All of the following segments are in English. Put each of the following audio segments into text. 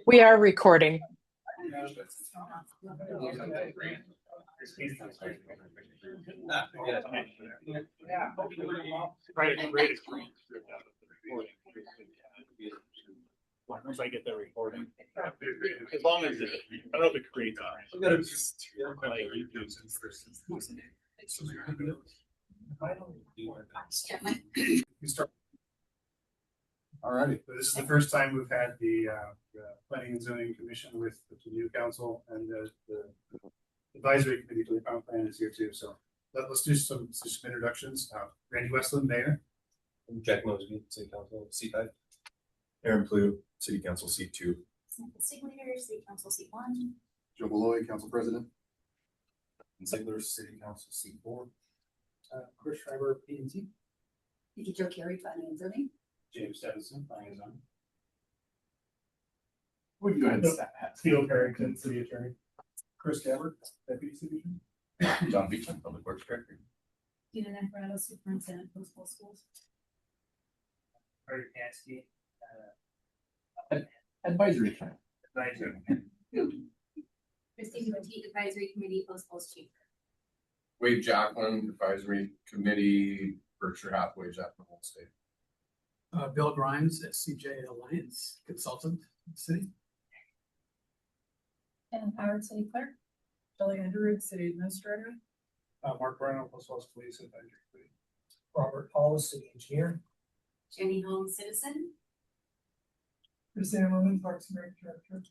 We are recording. Once I get the recording, as long as it, I don't know if it creates. All righty, this is the first time we've had the Planning and Zoning Commission with the new council, and the advisory committee for the comp plan is here too. So let's do some introductions. Randy Westland, Mayor. Jack Mosby, City Council, C5. Aaron Plew, City Council, C2. Samantha Siglater, City Council, C1. Joe Beloy, Council President. And Ziegler, City Council, C4. Chris Schreiber, P&Z. Vicky Joe Carey, Planning and Zoning. James Stevenson, Planning and Zoning. We can go ahead and Theo Carrington, City Attorney. Chris Gabbard, Deputy City Attorney. John Beecham, Public Works Director. Tina Navarado, Superintendent, Postal Schools. Harry Kansky, Advisory Committee. Christine Matee, Advisory Committee, Postal Chief. Wade Jacqueline, Advisory Committee, Berkshire Hathaway, Jackman Hole State. Bill Grimes, SCJ Alliance Consultant, City. And Howard, City Clerk. Shelley Underwood, City Administrator. Mark Brown, Postal Police Advisory Committee. Robert Paulus, City Engineer. Jenny Holmes, Citizen. Chris Ammerman, Parks and Rec Director.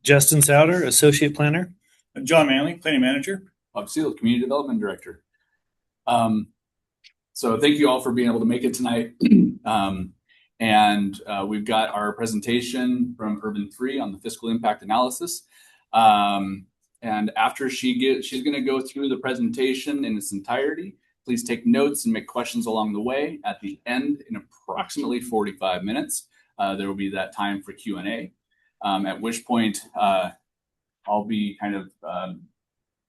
Justin Souter, Associate Planner. And John Manley, Planning Manager. Bob Seal, Community Development Director. So thank you all for being able to make it tonight. And we've got our presentation from Urban 3 on the fiscal impact analysis. And after she's going to go through the presentation in its entirety. Please take notes and make questions along the way. At the end, in approximately 45 minutes, there will be that time for Q&A. At which point, I'll be kind of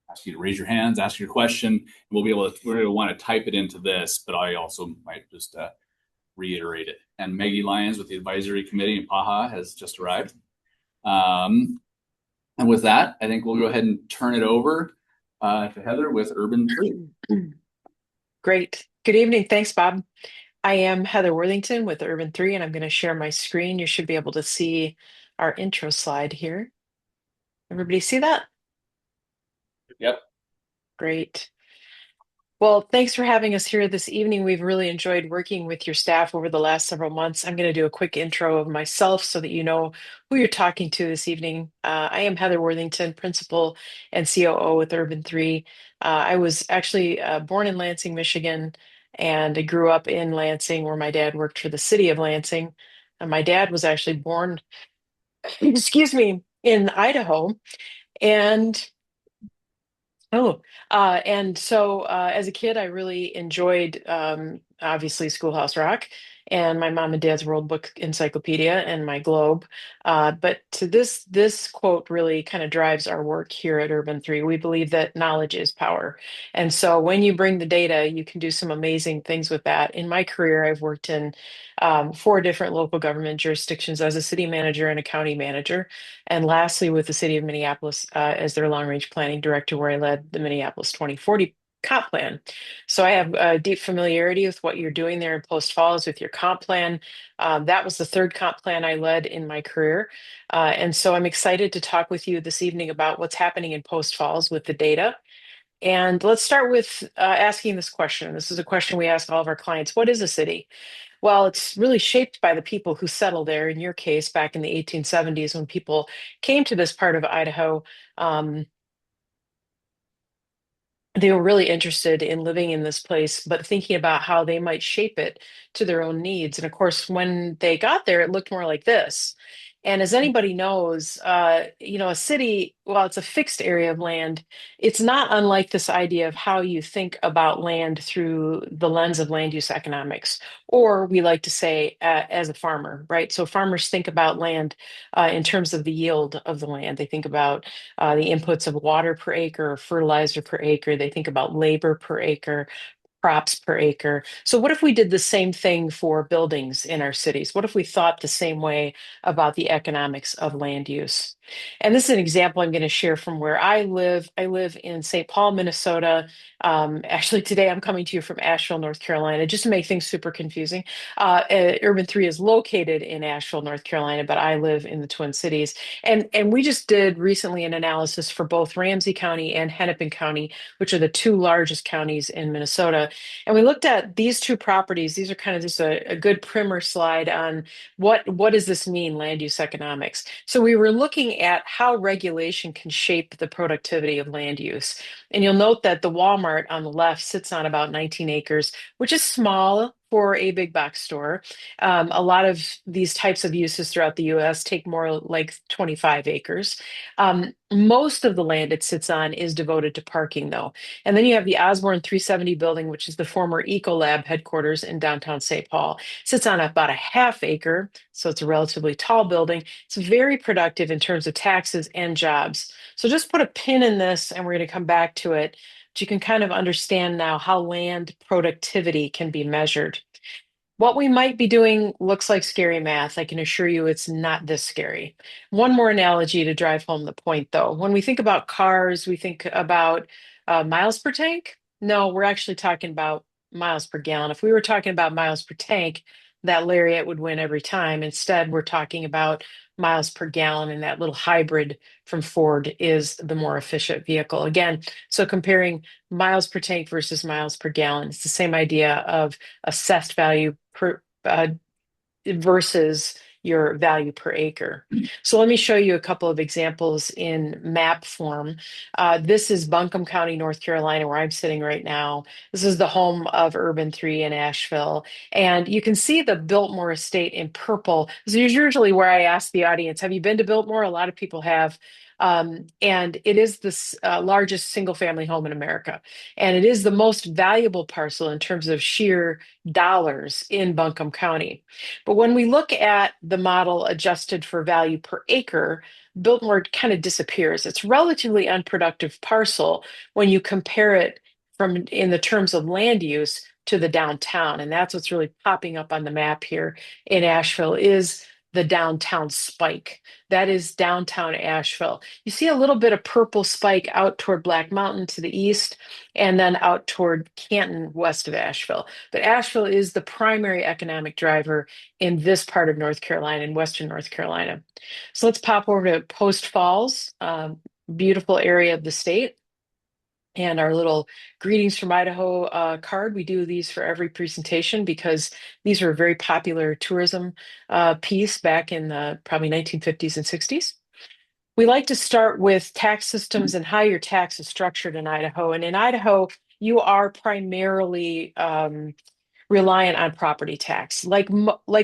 ask you to raise your hands, ask your question, and we're going to want to type it into this, but I also might just reiterate it. And Maggie Lyons with the Advisory Committee in PAHA has just arrived. And with that, I think we'll go ahead and turn it over to Heather with Urban 3. Great. Good evening. Thanks, Bob. I am Heather Worthington with Urban 3, and I'm going to share my screen. You should be able to see our intro slide here. Everybody see that? Yep. Great. Well, thanks for having us here this evening. We've really enjoyed working with your staff over the last several months. I'm going to do a quick intro of myself so that you know who you're talking to this evening. I am Heather Worthington, Principal and COO with Urban 3. I was actually born in Lansing, Michigan, and I grew up in Lansing where my dad worked for the city of Lansing. My dad was actually born, excuse me, in Idaho. And as a kid, I really enjoyed, obviously, Schoolhouse Rock and my mom and dad's World Book Encyclopedia and my Globe. But to this quote really kind of drives our work here at Urban 3. We believe that knowledge is power. And so when you bring the data, you can do some amazing things with that. In my career, I've worked in 4 different local government jurisdictions as a city manager and a county manager. And lastly, with the city of Minneapolis as their long-range planning director, where I led the Minneapolis 2040 comp plan. So I have a deep familiarity with what you're doing there in Post Falls with your comp plan. That was the 3rd comp plan I led in my career. And so I'm excited to talk with you this evening about what's happening in Post Falls with the data. And let's start with asking this question. This is a question we ask all of our clients. What is a city? Well, it's really shaped by the people who settled there. In your case, back in the 1870s, when people came to this part of Idaho, they were really interested in living in this place, but thinking about how they might shape it to their own needs. And of course, when they got there, it looked more like this. And as anybody knows, a city, while it's a fixed area of land, it's not unlike this idea of how you think about land through the lens of land use economics, or we like to say as a farmer, right? So farmers think about land in terms of the yield of the land. They think about the inputs of water per acre, or fertilizer per acre. They think about labor per acre, crops per acre. So what if we did the same thing for buildings in our cities? What if we thought the same way about the economics of land use? And this is an example I'm going to share from where I live. I live in St. Paul, Minnesota. Actually, today I'm coming to you from Asheville, North Carolina, just to make things super confusing. Urban 3 is located in Asheville, North Carolina, but I live in the Twin Cities. And we just did recently an analysis for both Ramsey County and Hennepin County, which are the two largest counties in Minnesota. And we looked at these two properties. These are kind of just a good primer slide on what does this mean, land use economics. So we were looking at how regulation can shape the productivity of land use. And you'll note that the Walmart on the left sits on about 19 acres, which is small for a big box store. A lot of these types of uses throughout the US take more like 25 acres. Most of the land it sits on is devoted to parking, though. And then you have the Osborne 370 building, which is the former Ecolab headquarters in downtown St. Paul. It sits on about a half acre, so it's a relatively tall building. It's very productive in terms of taxes and jobs. So just put a pin in this, and we're going to come back to it. But you can kind of understand now how land productivity can be measured. What we might be doing looks like scary math. I can assure you it's not this scary. One more analogy to drive home the point, though. When we think about cars, we think about miles per tank. No, we're actually talking about miles per gallon. If we were talking about miles per tank, that Lariat would win every time. Instead, we're talking about miles per gallon, and that little hybrid from Ford is the more efficient vehicle. Again, so comparing miles per tank versus miles per gallon, it's the same idea of assessed value per versus your value per acre. So let me show you a couple of examples in map form. This is Buncombe County, North Carolina, where I'm sitting right now. This is the home of Urban 3 in Asheville. And you can see the Biltmore estate in purple. This is usually where I ask the audience, have you been to Biltmore? A lot of people have. And it is the largest single family home in America. And it is the most valuable parcel in terms of sheer dollars in Buncombe County. But when we look at the model adjusted for value per acre, Biltmore kind of disappears. It's relatively unproductive parcel when you compare it from in the terms of land use to the downtown. And that's what's really popping up on the map here in Asheville is the downtown spike. That is downtown Asheville. You see a little bit of purple spike out toward Black Mountain to the east, and then out toward Canton west of Asheville. But Asheville is the primary economic driver in this part of North Carolina, in Western North Carolina. So let's pop over to Post Falls, beautiful area of the state. And our little greetings from Idaho card. We do these for every presentation because these are a very popular tourism piece back in the probably 1950s and 60s. We like to start with tax systems and how your tax is structured in Idaho. And in Idaho, you are primarily reliant on property tax. Like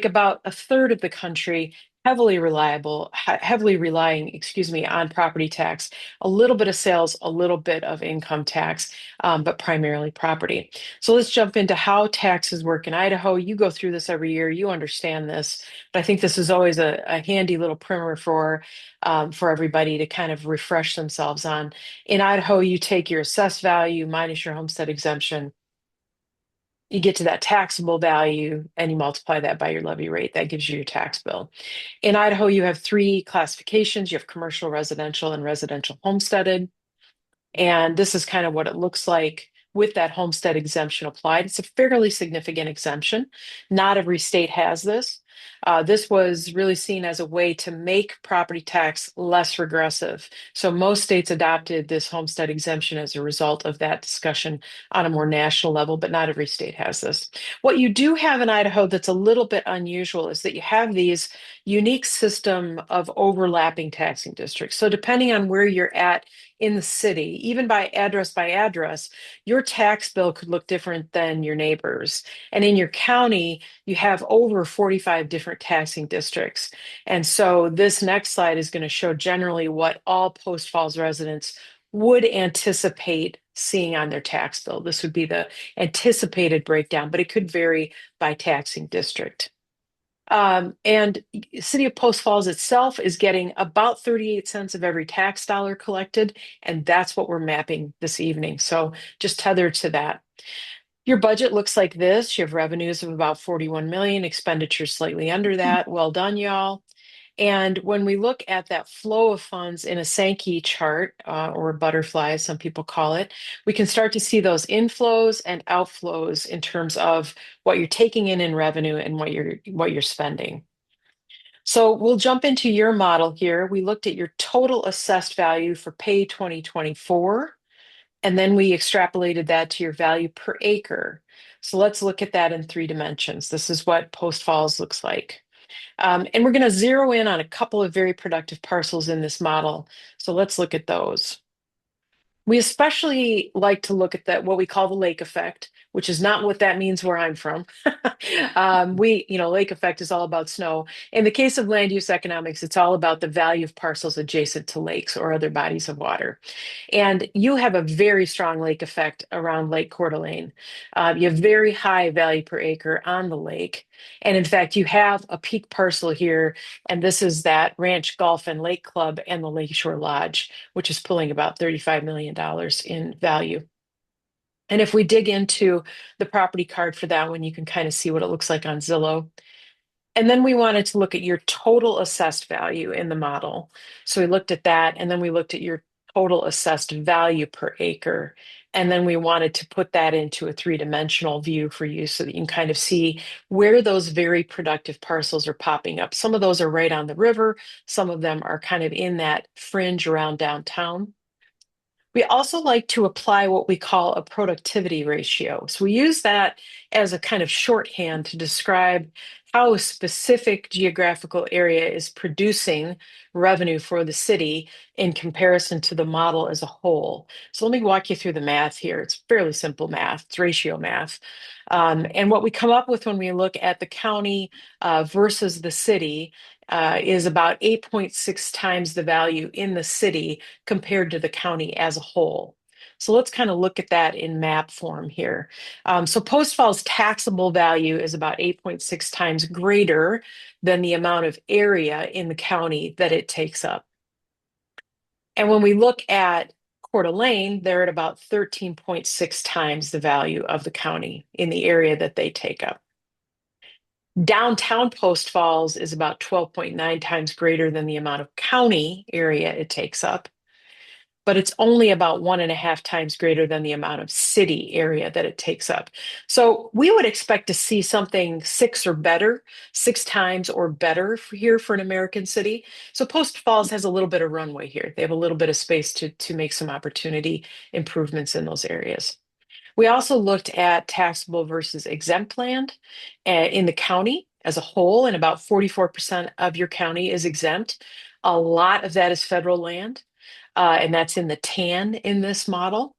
about a third of the country, heavily relying, excuse me, on property tax. A little bit of sales, a little bit of income tax, but primarily property. So let's jump into how taxes work in Idaho. You go through this every year, you understand this, but I think this is always a handy little primer for everybody to kind of refresh themselves on. In Idaho, you take your assessed value minus your homestead exemption. You get to that taxable value and you multiply that by your levy rate. That gives you your tax bill. In Idaho, you have three classifications. You have commercial, residential, and residential homesteaded. And this is kind of what it looks like with that homestead exemption applied. It's a fairly significant exemption. Not every state has this. This was really seen as a way to make property tax less regressive. So most states adopted this homestead exemption as a result of that discussion on a more national level, but not every state has this. What you do have in Idaho that's a little bit unusual is that you have these unique system of overlapping taxing districts. So depending on where you're at in the city, even by address, your tax bill could look different than your neighbors. And in your county, you have over 45 different taxing districts. And so this next slide is going to show generally what all Post Falls residents would anticipate seeing on their tax bill. This would be the anticipated breakdown, but it could vary by taxing district. And City of Post Falls itself is getting about 38 cents of every tax dollar collected, and that's what we're mapping this evening. So just tethered to that. Your budget looks like this. You have revenues of about 41 million, expenditures slightly under that. Well done, y'all. And when we look at that flow of funds in a Sankey chart, or a butterfly, as some people call it, we can start to see those inflows and outflows in terms of what you're taking in revenue and what you're spending. So we'll jump into your model here. We looked at your total assessed value for pay 2024, and then we extrapolated that to your value per acre. So let's look at that in 3 dimensions. This is what Post Falls looks like. And we're going to zero in on a couple of very productive parcels in this model. So let's look at those. We especially like to look at that, what we call the lake effect, which is not what that means where I'm from. Lake effect is all about snow. In the case of land use economics, it's all about the value of parcels adjacent to lakes or other bodies of water. And you have a very strong lake effect around Lake Coeur d'Alene. You have very high value per acre on the lake. And in fact, you have a peak parcel here, and this is that Ranch Golf and Lake Club and the Lakeshore Lodge, which is pulling about $35 million in value. And if we dig into the property card for that one, you can kind of see what it looks like on Zillow. And then we wanted to look at your total assessed value in the model. So we looked at that, and then we looked at your total assessed value per acre. And then we wanted to put that into a 3-dimensional view for you so that you can kind of see where those very productive parcels are popping up. Some of those are right on the river. Some of them are kind of in that fringe around downtown. We also like to apply what we call a productivity ratio. So we use that as a kind of shorthand to describe how a specific geographical area is producing revenue for the city in comparison to the model as a whole. So let me walk you through the math here. It's fairly simple math, it's ratio math. And what we come up with when we look at the county versus the city is about 8.6 times the value in the city compared to the county as a whole. So let's kind of look at that in map form here. So Post Falls taxable value is about 8.6 times greater than the amount of area in the county that it takes up. And when we look at Coeur d'Alene, they're at about 13.6 times the value of the county in the area that they take up. Downtown Post Falls is about 12.9 times greater than the amount of county area it takes up, but it's only about 1.5 times greater than the amount of city area that it takes up. So we would expect to see something 6 times or better here for an American city. So Post Falls has a little bit of runway here. They have a little bit of space to make some opportunity improvements in those areas. We also looked at taxable versus exempt land in the county as a whole, and about 44% of your county is exempt. A lot of that is federal land, and that's in the tan in this model.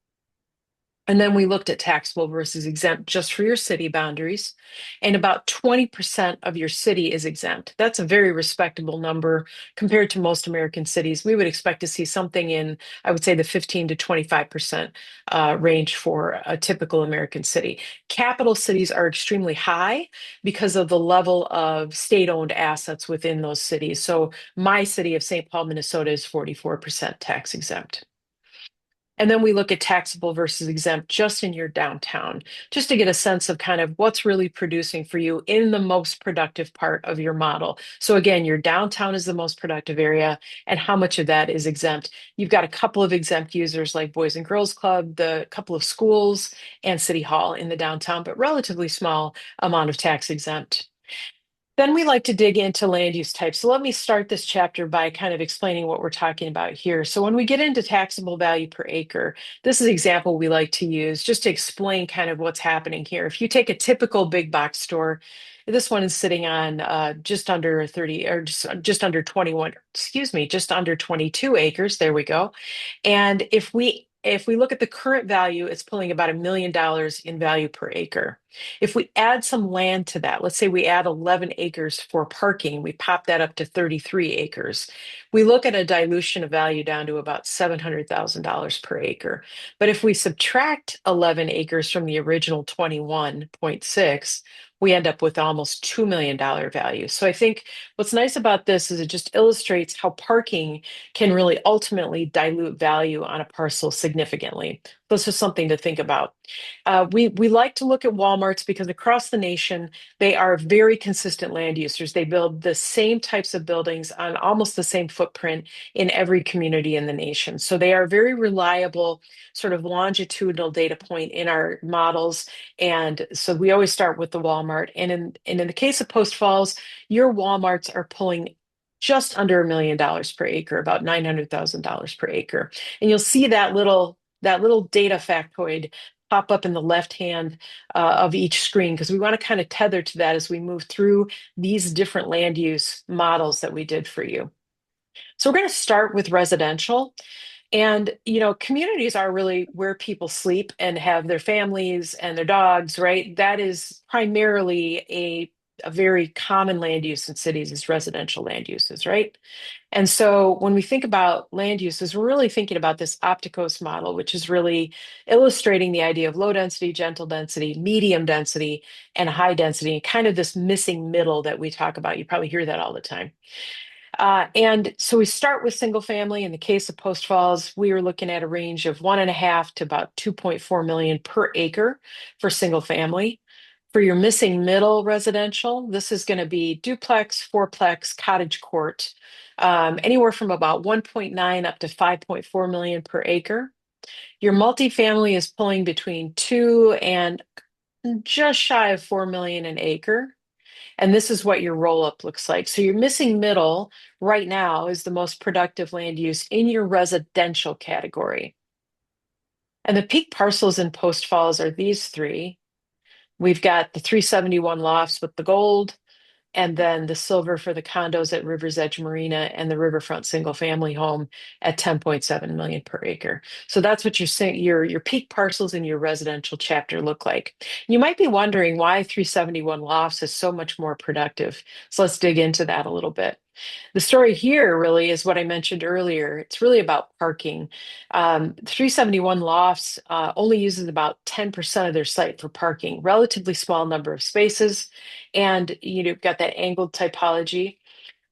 And then we looked at taxable versus exempt just for your city boundaries, and about 20% of your city is exempt. That's a very respectable number compared to most American cities. We would expect to see something in, I would say, the 15 to 25% range for a typical American city. Capital cities are extremely high because of the level of state-owned assets within those cities. So my city of St. Paul, Minnesota is 44% tax exempt. And then we look at taxable versus exempt just in your downtown, just to get a sense of kind of what's really producing for you in the most productive part of your model. So again, your downtown is the most productive area, and how much of that is exempt. You've got a couple of exempt users like Boys and Girls Club, the couple of schools, and City Hall in the downtown, but relatively small amount of tax exempt. Then we like to dig into land use types. So let me start this chapter by kind of explaining what we're talking about here. So when we get into taxable value per acre, this is an example we like to use just to explain kind of what's happening here. If you take a typical big box store, this one is sitting on just under 30 or just under 21, excuse me, just under 22 acres. There we go. And if we look at the current value, it's pulling about $1 million in value per acre. If we add some land to that, let's say we add 11 acres for parking, we pop that up to 33 acres. We look at a dilution of value down to about $700,000 per acre. But if we subtract 11 acres from the original 21.6, we end up with almost $2 million value. So I think what's nice about this is it just illustrates how parking can really ultimately dilute value on a parcel significantly. This is something to think about. We like to look at Walmarts because across the nation, they are very consistent land users. They build the same types of buildings on almost the same footprint in every community in the nation. So they are very reliable, sort of longitudinal data point in our models. And so we always start with the Walmart. And in the case of Post Falls, your Walmarts are pulling just under $1 million per acre, about $900,000 per acre. And you'll see that little data factoid pop up in the left hand of each screen because we want to kind of tether to that as we move through these different land use models that we did for you. So we're going to start with residential. And, communities are really where people sleep and have their families and their dogs, right? That is primarily a very common land use in cities is residential land uses, right? And so when we think about land uses, we're really thinking about this Opticos model, which is really illustrating the idea of low density, gentle density, medium density, and high density, and kind of this missing middle that we talk about. You probably hear that all the time. And so we start with single family. In the case of Post Falls, we are looking at a range of 1.5 to about 2.4 million per acre for single family. For your missing middle residential, this is going to be duplex, fourplex, cottage court, anywhere from about 1.9 up to 5.4 million per acre. Your multifamily is pulling between 2 and just shy of 4 million an acre. And this is what your roll up looks like. So your missing middle right now is the most productive land use in your residential category. And the peak parcels in Post Falls are these three. We've got the 371 lofts with the gold, and then the silver for the condos at River's Edge Marina and the riverfront single family home at 10.7 million per acre. So that's what your peak parcels in your residential chapter look like. You might be wondering why 371 lofts is so much more productive. So let's dig into that a little bit. The story here really is what I mentioned earlier. It's really about parking. 371 Lofts only uses about 10% of their site for parking, relatively small number of spaces, and you've got that angled typology.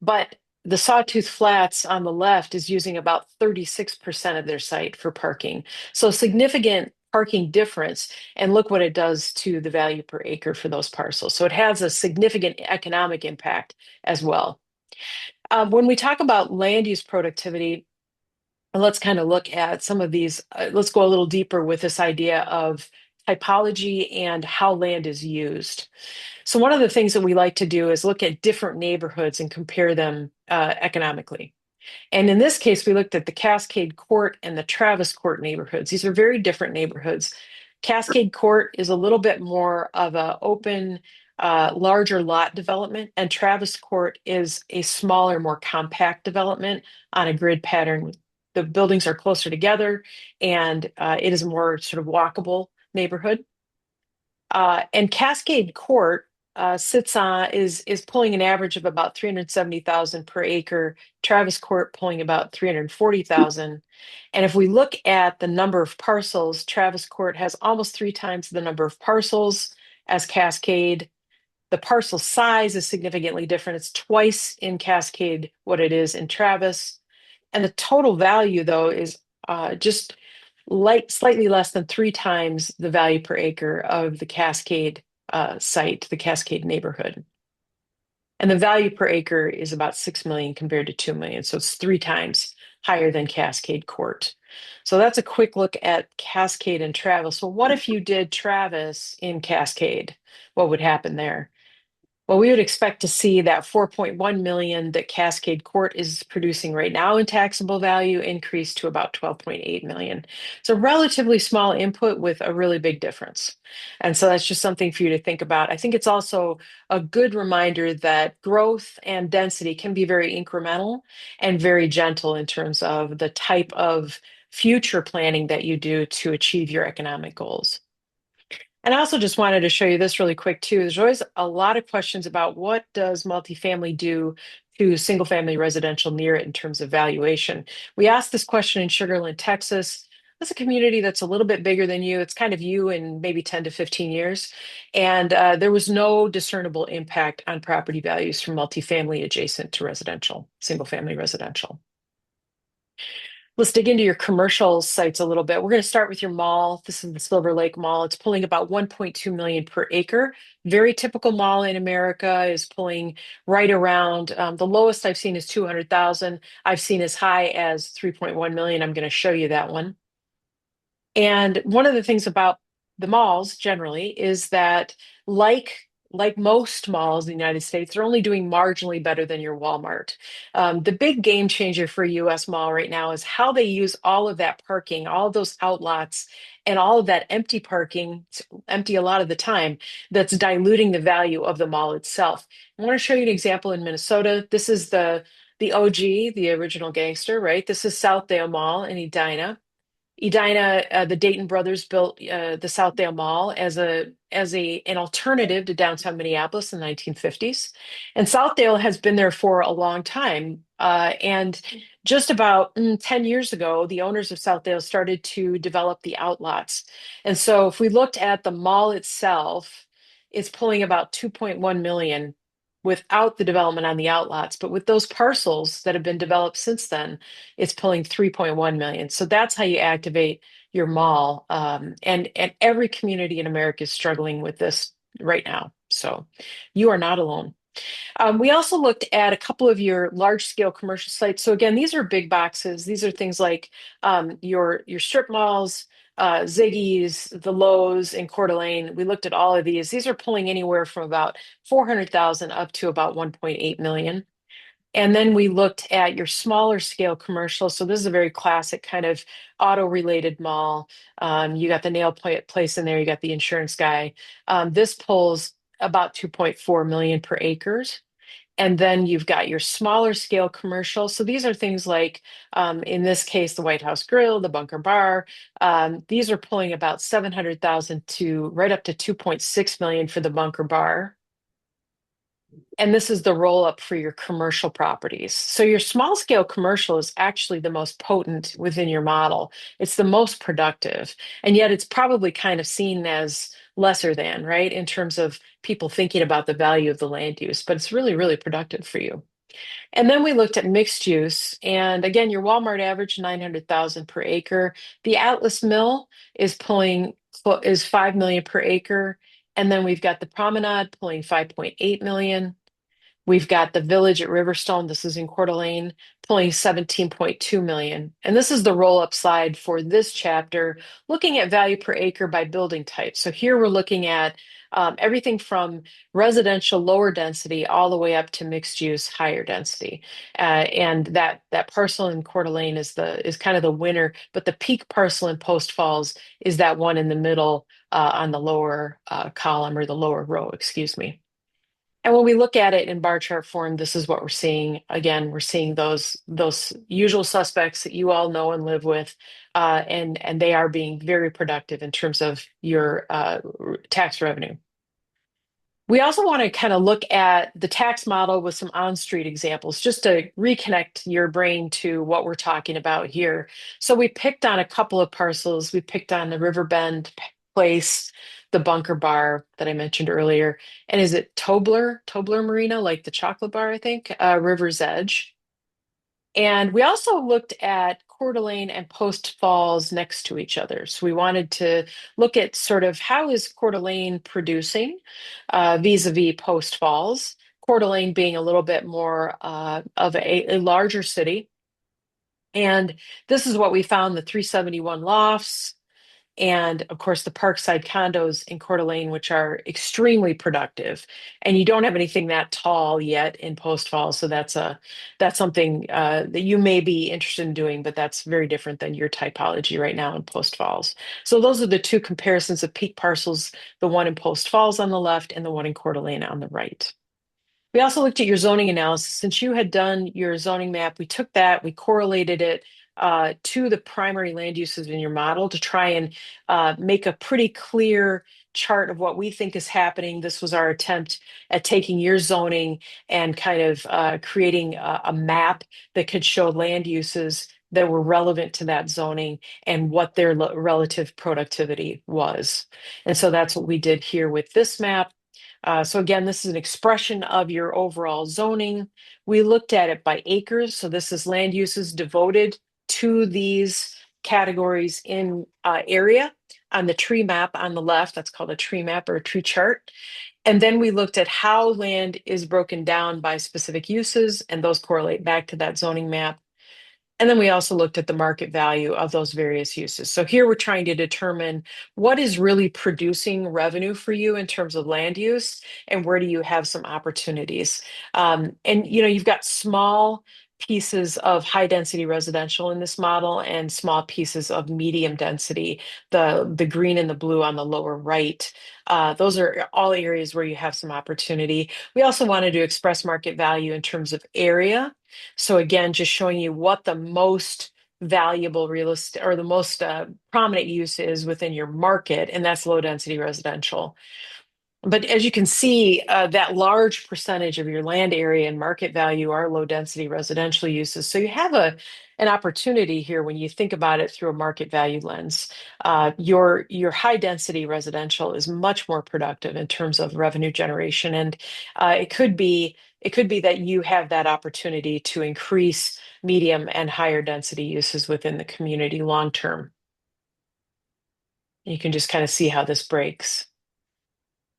But the Sawtooth Flats on the left is using about 36% of their site for parking. So significant parking difference. And look what it does to the value per acre for those parcels. So it has a significant economic impact as well. When we talk about land use productivity, let's kind of look at some of these. Let's go a little deeper with this idea of typology and how land is used. So, one of the things that we like to do is look at different neighborhoods and compare them economically. And in this case, we looked at the Cascade Court and the Travis Court neighborhoods. These are very different neighborhoods. Cascade Court is a little bit more of a open, larger lot development, and Travis Court is a smaller, more compact development on a grid pattern. The buildings are closer together, and it is a more sort of walkable neighborhood. And Cascade Court is pulling an average of about 370,000 per acre. Travis Court pulling about 340,000. And if we look at the number of parcels, Travis Court has almost 3 times the number of parcels as Cascade. The parcel size is significantly different. It's twice in Cascade what it is in Travis. And the total value, though, is just slightly less than 3 times the value per acre of the Cascade site, the Cascade neighborhood. And the value per acre is about 6 million compared to 2 million. So it's 3 times higher than Cascade Court. So that's a quick look at Cascade and Travis. So what if you did Travis in Cascade? What would happen there? Well, we would expect to see that 4.1 million that Cascade Court is producing right now in taxable value increase to about 12.8 million. It's a relatively small input with a really big difference. And so that's just something for you to think about. I think it's also a good reminder that growth and density can be very incremental and very gentle in terms of the type of future planning that you do to achieve your economic goals. And I also just wanted to show you this really quick too. There's always a lot of questions about what does multifamily do to single family residential near it in terms of valuation. We asked this question in Sugar Land, Texas. That's a community that's a little bit bigger than you. It's kind of you in maybe 10 to 15 years. And there was no discernible impact on property values from multifamily adjacent to residential, single family residential. Let's dig into your commercial sites a little bit. We're going to start with your mall. This is the Silver Lake Mall. It's pulling about 1.2 million per acre. Very typical mall in America is pulling right around. The lowest I've seen is 200,000. I've seen as high as 3.1 million. I'm going to show you that one. And one of the things about the malls generally is that, like most malls in the United States, they're only doing marginally better than your Walmart. The big game changer for a US mall right now is how they use all of that parking, all of those outlots, and all of that empty parking, it's empty a lot of the time, that's diluting the value of the mall itself. I want to show you an example in Minnesota. This is the OG, the original gangster, right? This is Southdale Mall in Edina. The Dayton brothers built the Southdale Mall as an alternative to downtown Minneapolis in the 1950s, and Southdale has been there for a long time. And just about 10 years ago, the owners of Southdale started to develop the outlots. And so, if we looked at the mall itself, it's pulling about 2.1 million without the development on the outlots, but with those parcels that have been developed since then it's pulling 3.1 million. So that's how you activate your mall. And every community in America is struggling with this right now. So you are not alone. We also looked at a couple of your large scale commercial sites. So again, these are big boxes. These are things like your strip malls, Ziggy's, the Lowe's, and Coeur d'Alene. We looked at all of these. These are pulling anywhere from about 400,000 up to about 1.8 million. And then we looked at your smaller scale commercial. So this is a very classic kind of auto related mall. You got the place in there, you got the insurance guy. This pulls about 2.4 million per acres. And then you've got your smaller scale commercial. So these are things like, in this case, the White House Grill, the Bunker Bar. These are pulling about 700,000 to right up to 2.6 million for the Bunker Bar. And this is the roll up for your commercial properties. So your small scale commercial is actually the most potent within your model. It's the most productive. And yet it's probably kind of seen as lesser than, right? In terms of people thinking about the value of the land use, but it's really, really productive for you. And then we looked at mixed use. And again, your Walmart average 900,000 per acre. The Atlas Mill is 5 million per acre. And then we've got the Promenade pulling 5.8 million. We've got the Village at Riverstone. This is in Coeur d'Alene, pulling 17.2 million. And this is the roll-up slide for this chapter, looking at value per acre by building type. So here we're looking at everything from residential lower density all the way up to mixed use higher density. And that parcel in Coeur d'Alene is kind of the winner, but the peak parcel in Post Falls is that one in the middle on the lower column or the lower row, excuse me. And when we look at it in bar chart form, this is what we're seeing. Again, we're seeing those usual suspects that you all know and live with, and they are being very productive in terms of your tax revenue. We also want to kind of look at the tax model with some on-street examples, just to reconnect your brain to what we're talking about here. So we picked on a couple of parcels. We picked on the Riverbend Place, the Bunker Bar that I mentioned earlier. And is it Tobler Marina, like the chocolate bar, I think, River's Edge. And we also looked at Coeur d'Alene and Post Falls next to each other. So we wanted to look at sort of how is Coeur d'Alene producing vis-a-vis Post Falls. Coeur d'Alene being a little bit more of a larger city. And this is what we found, the 371 lofts, and of course the Parkside condos in Coeur d'Alene, which are extremely productive. And you don't have anything that tall yet in Post Falls, so that's something that you may be interested in doing, but that's very different than your typology right now in Post Falls. So those are the two comparisons of peak parcels: the one in Post Falls on the left and the one in Coeur d'Alene on the right. We also looked at your zoning analysis. Since you had done your zoning map, we took that, we correlated it to the primary land uses in your model to try and make a pretty clear chart of what we think is happening. This was our attempt at taking your zoning and kind of creating a map that could show land uses that were relevant to that zoning and what their relative productivity was. And so that's what we did here with this map. So again, this is an expression of your overall zoning. We looked at it by acres. So this is land uses devoted to these categories in area on the tree map on the left. That's called a tree map or a tree chart. And then we looked at how land is broken down by specific uses, and those correlate back to that zoning map. And then we also looked at the market value of those various uses. So here we're trying to determine what is really producing revenue for you in terms of land use, and where do you have some opportunities. And you've got small pieces of high density residential in this model and small pieces of medium density, the green and the blue on the lower right. Those are all areas where you have some opportunity. We also wanted to express market value in terms of area. So again, just showing you what the most valuable real estate or the most prominent use is within your market, and that's low density residential. But as you can see, that large percentage of your land area and market value are low density residential uses. So you have an opportunity here when you think about it through a market value lens. Your high density residential is much more productive in terms of revenue generation, and it could be that you have that opportunity to increase medium and higher density uses within the community long term. You can just kind of see how this breaks.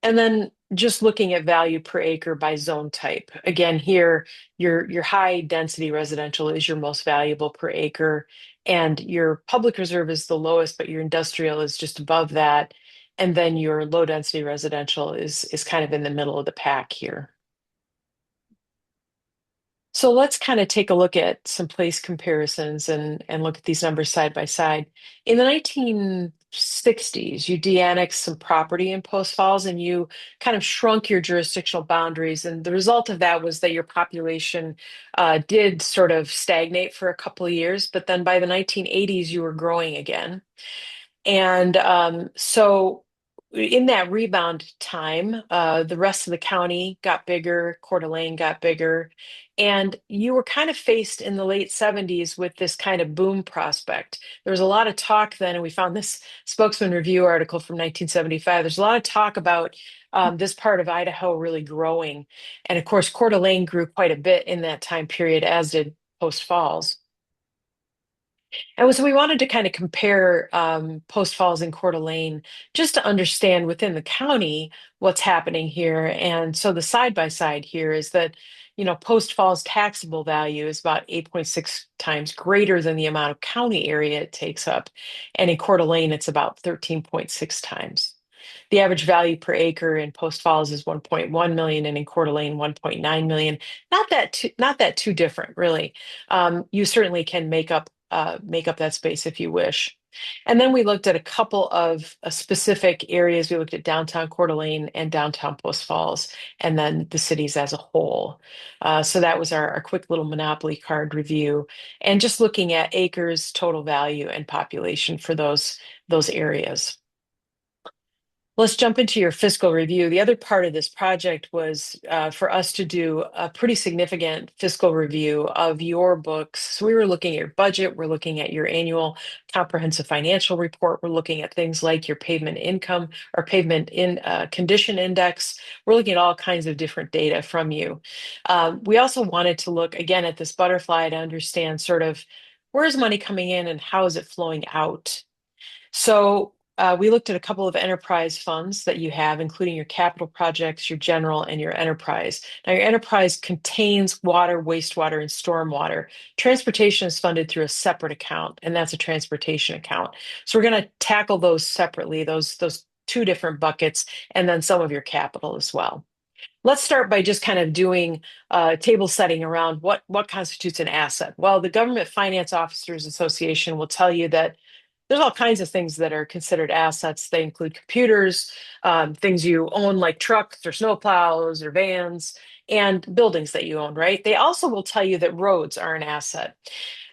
And then just looking at value per acre by zone type. Again, here, your high density residential is your most valuable per acre, and your public reserve is the lowest, but your industrial is just above that. And then your low density residential is kind of in the middle of the pack here. So let's kind of take a look at some place comparisons and look at these numbers side by side. In the 1960s, you de-annexed some property in Post Falls and you kind of shrunk your jurisdictional boundaries. And the result of that was that your population did sort of stagnate for a couple of years. But then by the 1980s, you were growing again. And so in that rebound time, the rest of the county got bigger, Coeur d'Alene got bigger, and you were kind of faced in the late 70s with this kind of boom prospect. There was a lot of talk then, and we found this Spokesman Review article from 1975. There's a lot of talk about this part of Idaho really growing. And of course, Coeur d'Alene grew quite a bit in that time period, as did Post Falls. And so we wanted to kind of compare Post Falls and Coeur d'Alene just to understand within the county what's happening here. And so the side by side here is that, Post Falls taxable value is about 8.6 times greater than the amount of county area it takes up. And in Coeur d'Alene, it's about 13.6 times. The average value per acre in Post Falls is 1.1 million, and in Coeur d'Alene 1.9 million. Not that too different, really. You certainly can make up that space if you wish. And then we looked at a couple of specific areas. We looked at downtown Coeur d'Alene and downtown Post Falls, and then the cities as a whole. So that was our quick little Monopoly card review, and just looking at acres, total value, and population for those areas. Let's jump into your fiscal review. The other part of this project was for us to do a pretty significant fiscal review of your books. So we were looking at your budget, we're looking at your annual comprehensive financial report, we're looking at things like your pavement income or pavement in condition index. We're looking at all kinds of different data from you. We also wanted to look again at this butterfly to understand sort of where is money coming in and how is it flowing out. So we looked at a couple of enterprise funds that you have, including your capital projects, your general, and your enterprise. Now, your enterprise contains water, wastewater, and stormwater. Transportation is funded through a separate account, and that's a transportation account. So we're going to tackle those separately, those two different buckets, and then some of your capital as well. Let's start by just kind of doing table setting around what constitutes an asset. Well, the Government Finance Officers Association will tell you that there's all kinds of things that are considered assets. They include computers, things you own like trucks or snowplows or vans, and buildings that you own, right? They also will tell you that roads are an asset.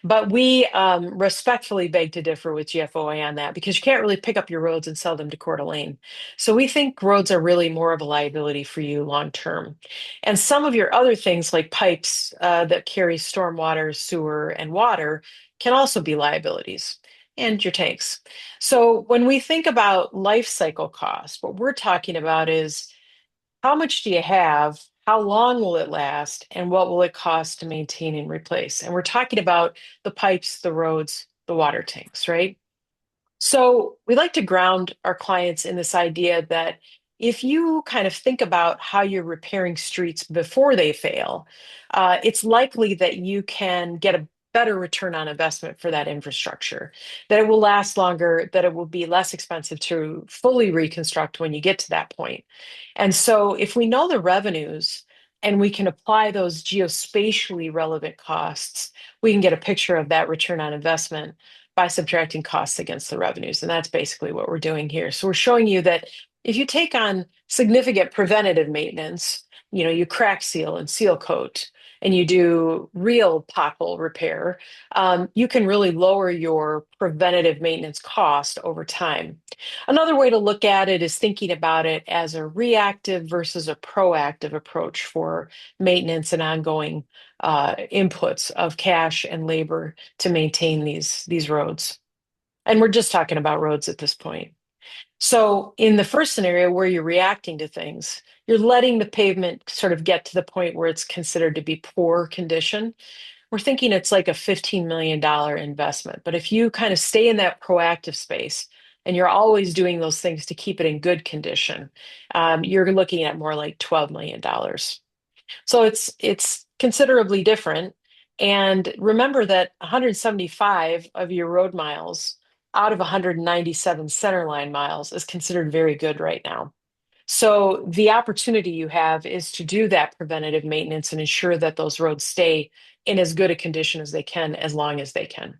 But we respectfully beg to differ with GFOA on that because you can't really pick up your roads and sell them to Coeur d'Alene. So we think roads are really more of a liability for you long term. And some of your other things like pipes that carry stormwater, sewer, and water can also be liabilities, and your tanks. So when we think about life cycle cost, what we're talking about is how much do you have? how long will it last, and what will it cost to maintain and replace? And we're talking about the pipes, the roads, the water tanks, right? So we like to ground our clients in this idea that if you kind of think about how you're repairing streets before they fail, it's likely that you can get a better return on investment for that infrastructure, that it will last longer, that it will be less expensive to fully reconstruct when you get to that point. And so if we know the revenues and we can apply those geospatially relevant costs, we can get a picture of that return on investment by subtracting costs against the revenues. And that's basically what we're doing here. So we're showing you that if you take on significant preventative maintenance, you crack seal and seal coat, and you do real pothole repair, you can really lower your preventative maintenance cost over time. Another way to look at it is thinking about it as a reactive versus a proactive approach for maintenance and ongoing inputs of cash and labor to maintain these roads. And we're just talking about roads at this point. So in the first scenario where you're reacting to things, you're letting the pavement sort of get to the point where it's considered to be poor condition. We're thinking it's like a $15 million investment. But if you kind of stay in that proactive space and you're always doing those things to keep it in good condition, you're looking at more like $12 million. So it's considerably different. And remember that 175 of your road miles out of 197 centerline miles is considered very good right now. So the opportunity you have is to do that preventative maintenance and ensure that those roads stay in as good a condition as they can, as long as they can.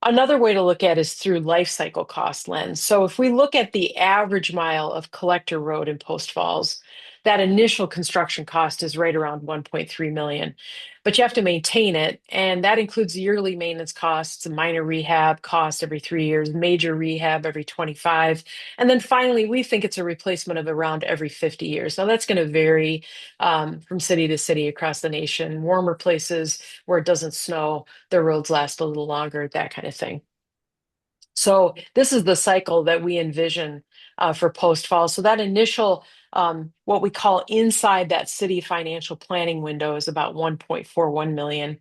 Another way to look at it is through life cycle cost lens. So if we look at the average mile of collector road in Post Falls, that initial construction cost is right around 1.3 million. But you have to maintain it, and that includes yearly maintenance costs, minor rehab cost every 3 years, major rehab every 25. And then finally, we think it's a replacement of around every 50 years. Now that's going to vary from city to city across the nation. Warmer places where it doesn't snow, their roads last a little longer, that kind of thing. So this is the cycle that we envision for Post Falls. So that initial, what we call inside that city financial planning window is about 1.41 million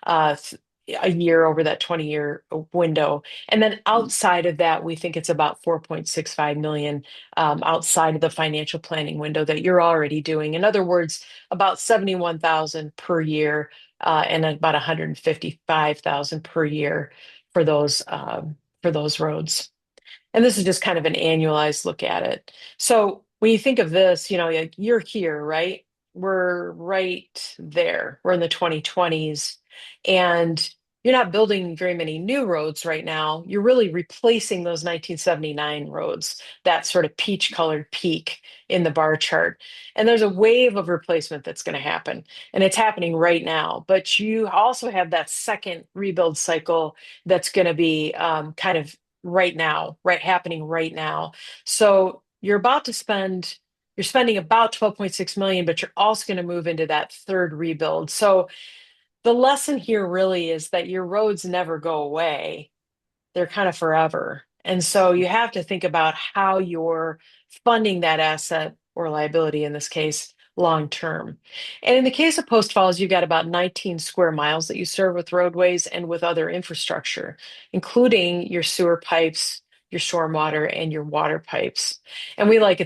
a year over that 20-year window. And then outside of that, we think it's about 4.65 million outside of the financial planning window that you're already doing. In other words, about 71,000 per year and about 155,000 per year for those roads. And this is just kind of an annualized look at it. So when you think of this, like you're here, right? We're right there. We're in the 2020s, and you're not building very many new roads right now. You're really replacing those 1979 roads, that sort of peach colored peak in the bar chart. And there's a wave of replacement that's going to happen, and it's happening right now. But you also have that second rebuild cycle that's going to be kind of right now, right happening right now. So you're spending about 12.6 million, but you're also going to move into that third rebuild. So the lesson here really is that your roads never go away. They're kind of forever. And so you have to think about how you're funding that asset or liability in this case long term. And in the case of Post Falls, you've got about 19 square miles that you serve with roadways and with other infrastructure, including your sewer pipes, your stormwater, and your water pipes. And we think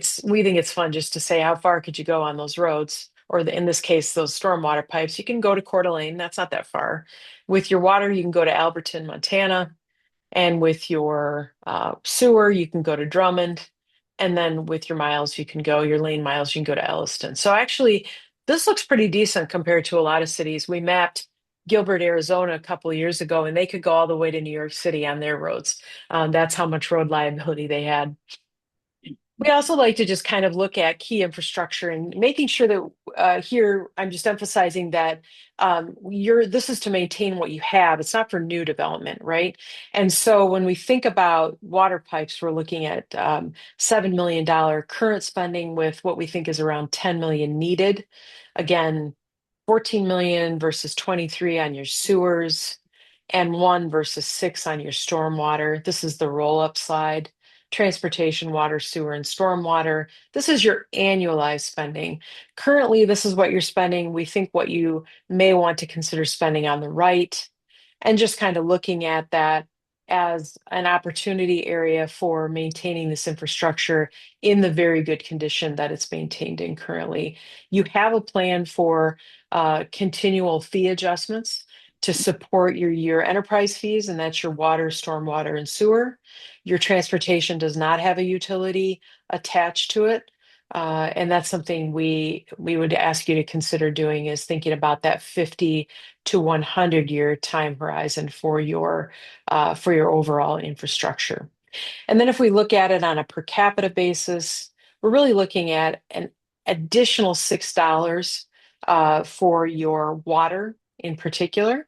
it's fun just to say how far could you go on those roads, or in this case, those stormwater pipes. You can go to Coeur d'Alene, that's not that far. With your water, you can go to Alberton, Montana. And with your sewer, you can go to Drummond. And then with your lane miles, you can go to Elliston. So actually, this looks pretty decent compared to a lot of cities. We mapped Gilbert, Arizona a couple of years ago, and they could go all the way to New York City on their roads. That's how much road liability they had. We also like to just kind of look at key infrastructure and making sure that here I'm just emphasizing that this is to maintain what you have. It's not for new development, right? And so when we think about water pipes, we're looking at $7 million current spending with what we think is around 10 million needed. Again, 14 million versus 23 on your sewers and 1 versus 6 on your stormwater. This is the roll-up slide. transportation, water, sewer, and stormwater. This is your annualized spending. Currently, this is what you're spending. We think what you may want to consider spending on the right, and just kind of looking at that as an opportunity area for maintaining this infrastructure in the very good condition that it's maintained in currently. You have a plan for continual fee adjustments to support your enterprise fees, and that's your water, stormwater, and sewer. Your transportation does not have a utility attached to it. And that's something we would ask you to consider doing, is thinking about that 50 to 100-year time horizon for your overall infrastructure. And then if we look at it on a per capita basis, we're really looking at an additional $6 for your water in particular.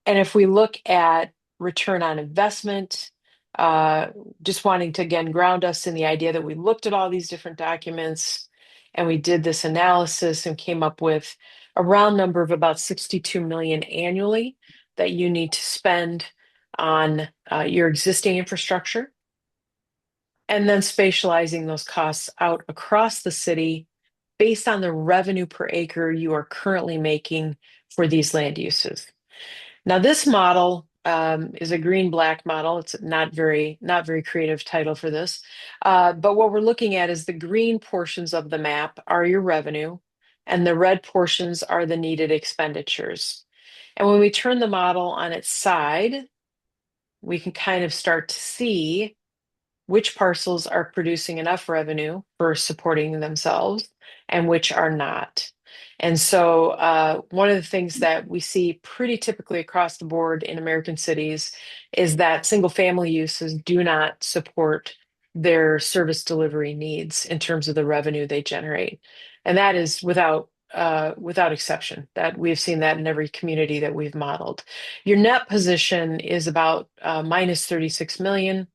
And if we look at return on investment, uh, just wanting to again ground us in the idea that we looked at all these different documents and we did this analysis and came up with a round number of about 62 million annually that you need to spend on your existing infrastructure, and then spatializing those costs out across the city based on the revenue per acre you are currently making for these land uses. Now, this model is a green-black model. It's not very creative title for this. But what we're looking at is the green portions of the map are your revenue, and the red portions are the needed expenditures. And when we turn the model on its side, we can kind of start to see which parcels are producing enough revenue for supporting themselves and which are not. And so, one of the things that we see pretty typically across the board in American cities is that single family uses do not support their service delivery needs in terms of the revenue they generate. And that is without exception, that we've seen that in every community that we've modeled. Your net position is about minus 36 million.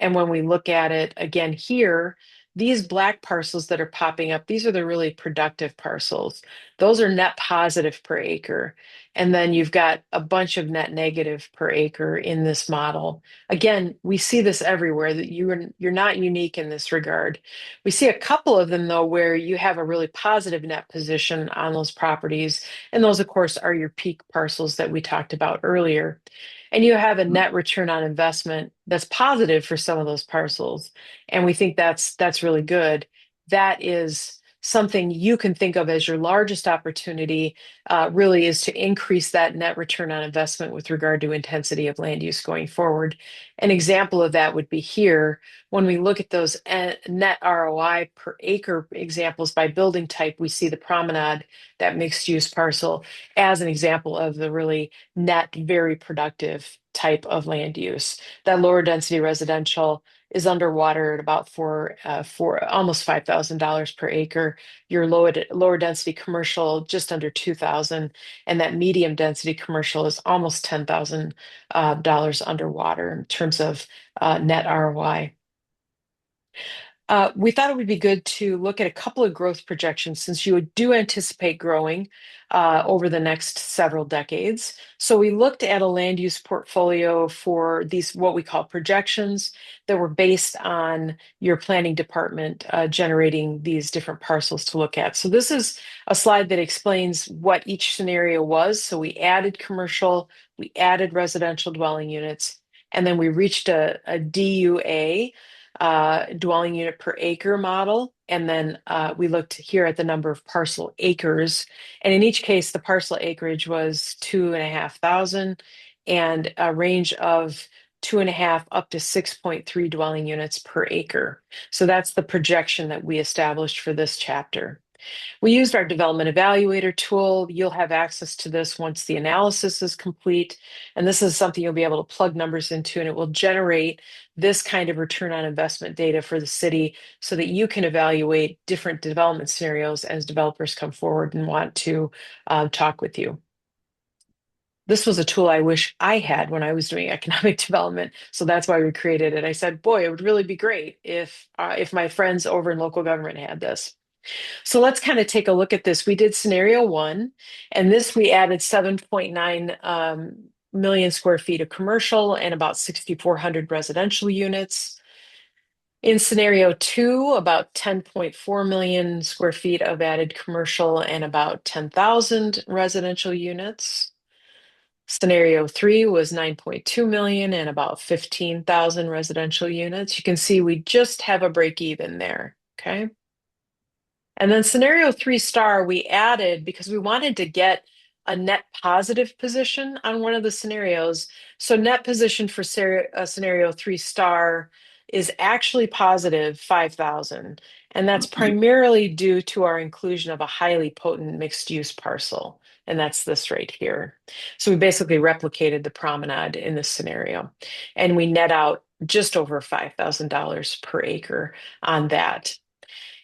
And when we look at it again here, these black parcels that are popping up, these are the really productive parcels. Those are net positive per acre. And then you've got a bunch of net negative per acre in this model. Again, we see this everywhere, that you're not unique in this regard. We see a couple of them though where you have a really positive net position on those properties. And those, of course, are your peak parcels that we talked about earlier. And you have a net return on investment that's positive for some of those parcels. And we think that's really good. That is something you can think of as your largest opportunity, really is to increase that net return on investment with regard to intensity of land use going forward. An example of that would be here. When we look at those net ROI per acre examples by building type, we see the promenade, that mixed use parcel, as an example of the really net, very productive type of land use. That lower density residential is underwater at about for almost $5,000 per acre. Your lower density commercial just under 2,000, and that medium density commercial is almost $10,000 underwater in terms of net ROI. We thought it would be good to look at a couple of growth projections, since you do anticipate growing over the next several decades. So we looked at a land use portfolio for these, what we call projections, that were based on your planning department generating these different parcels to look at. So this is a slide that explains what each scenario was. So we added commercial, we added residential dwelling units, and then we reached a DUA, dwelling unit per acre model. And then we looked here at the number of parcel acres. And in each case, the parcel acreage was 2,500 and a range of 2.5 up to 6.3 dwelling units per acre. So that's the projection that we established for this chapter. We used our development evaluator tool. You'll have access to this once the analysis is complete. And this is something you'll be able to plug numbers into, and it will generate this kind of return on investment data for the city so that you can evaluate different development scenarios as developers come forward and want to talk with you. This was a tool I wish I had when I was doing economic development. So that's why we created it. I said, boy, it would really be great if my friends over in local government had this. So let's kind of take a look at this. We did scenario one, and this we added 7.9 million square feet of commercial and about 6,400 residential units. In scenario two, about 10.4 million square feet of added commercial and about 10,000 residential units. Scenario three was 9.2 million and about 15,000 residential units. You can see we just have a break even there. Okay. And then scenario three star, we added because we wanted to get a net positive position on one of the scenarios. So net position for scenario three star is actually positive 5,000. And that's primarily due to our inclusion of a highly potent mixed use parcel. And that's this right here. So we basically replicated the promenade in this scenario. And we net out just over $5,000 per acre on that.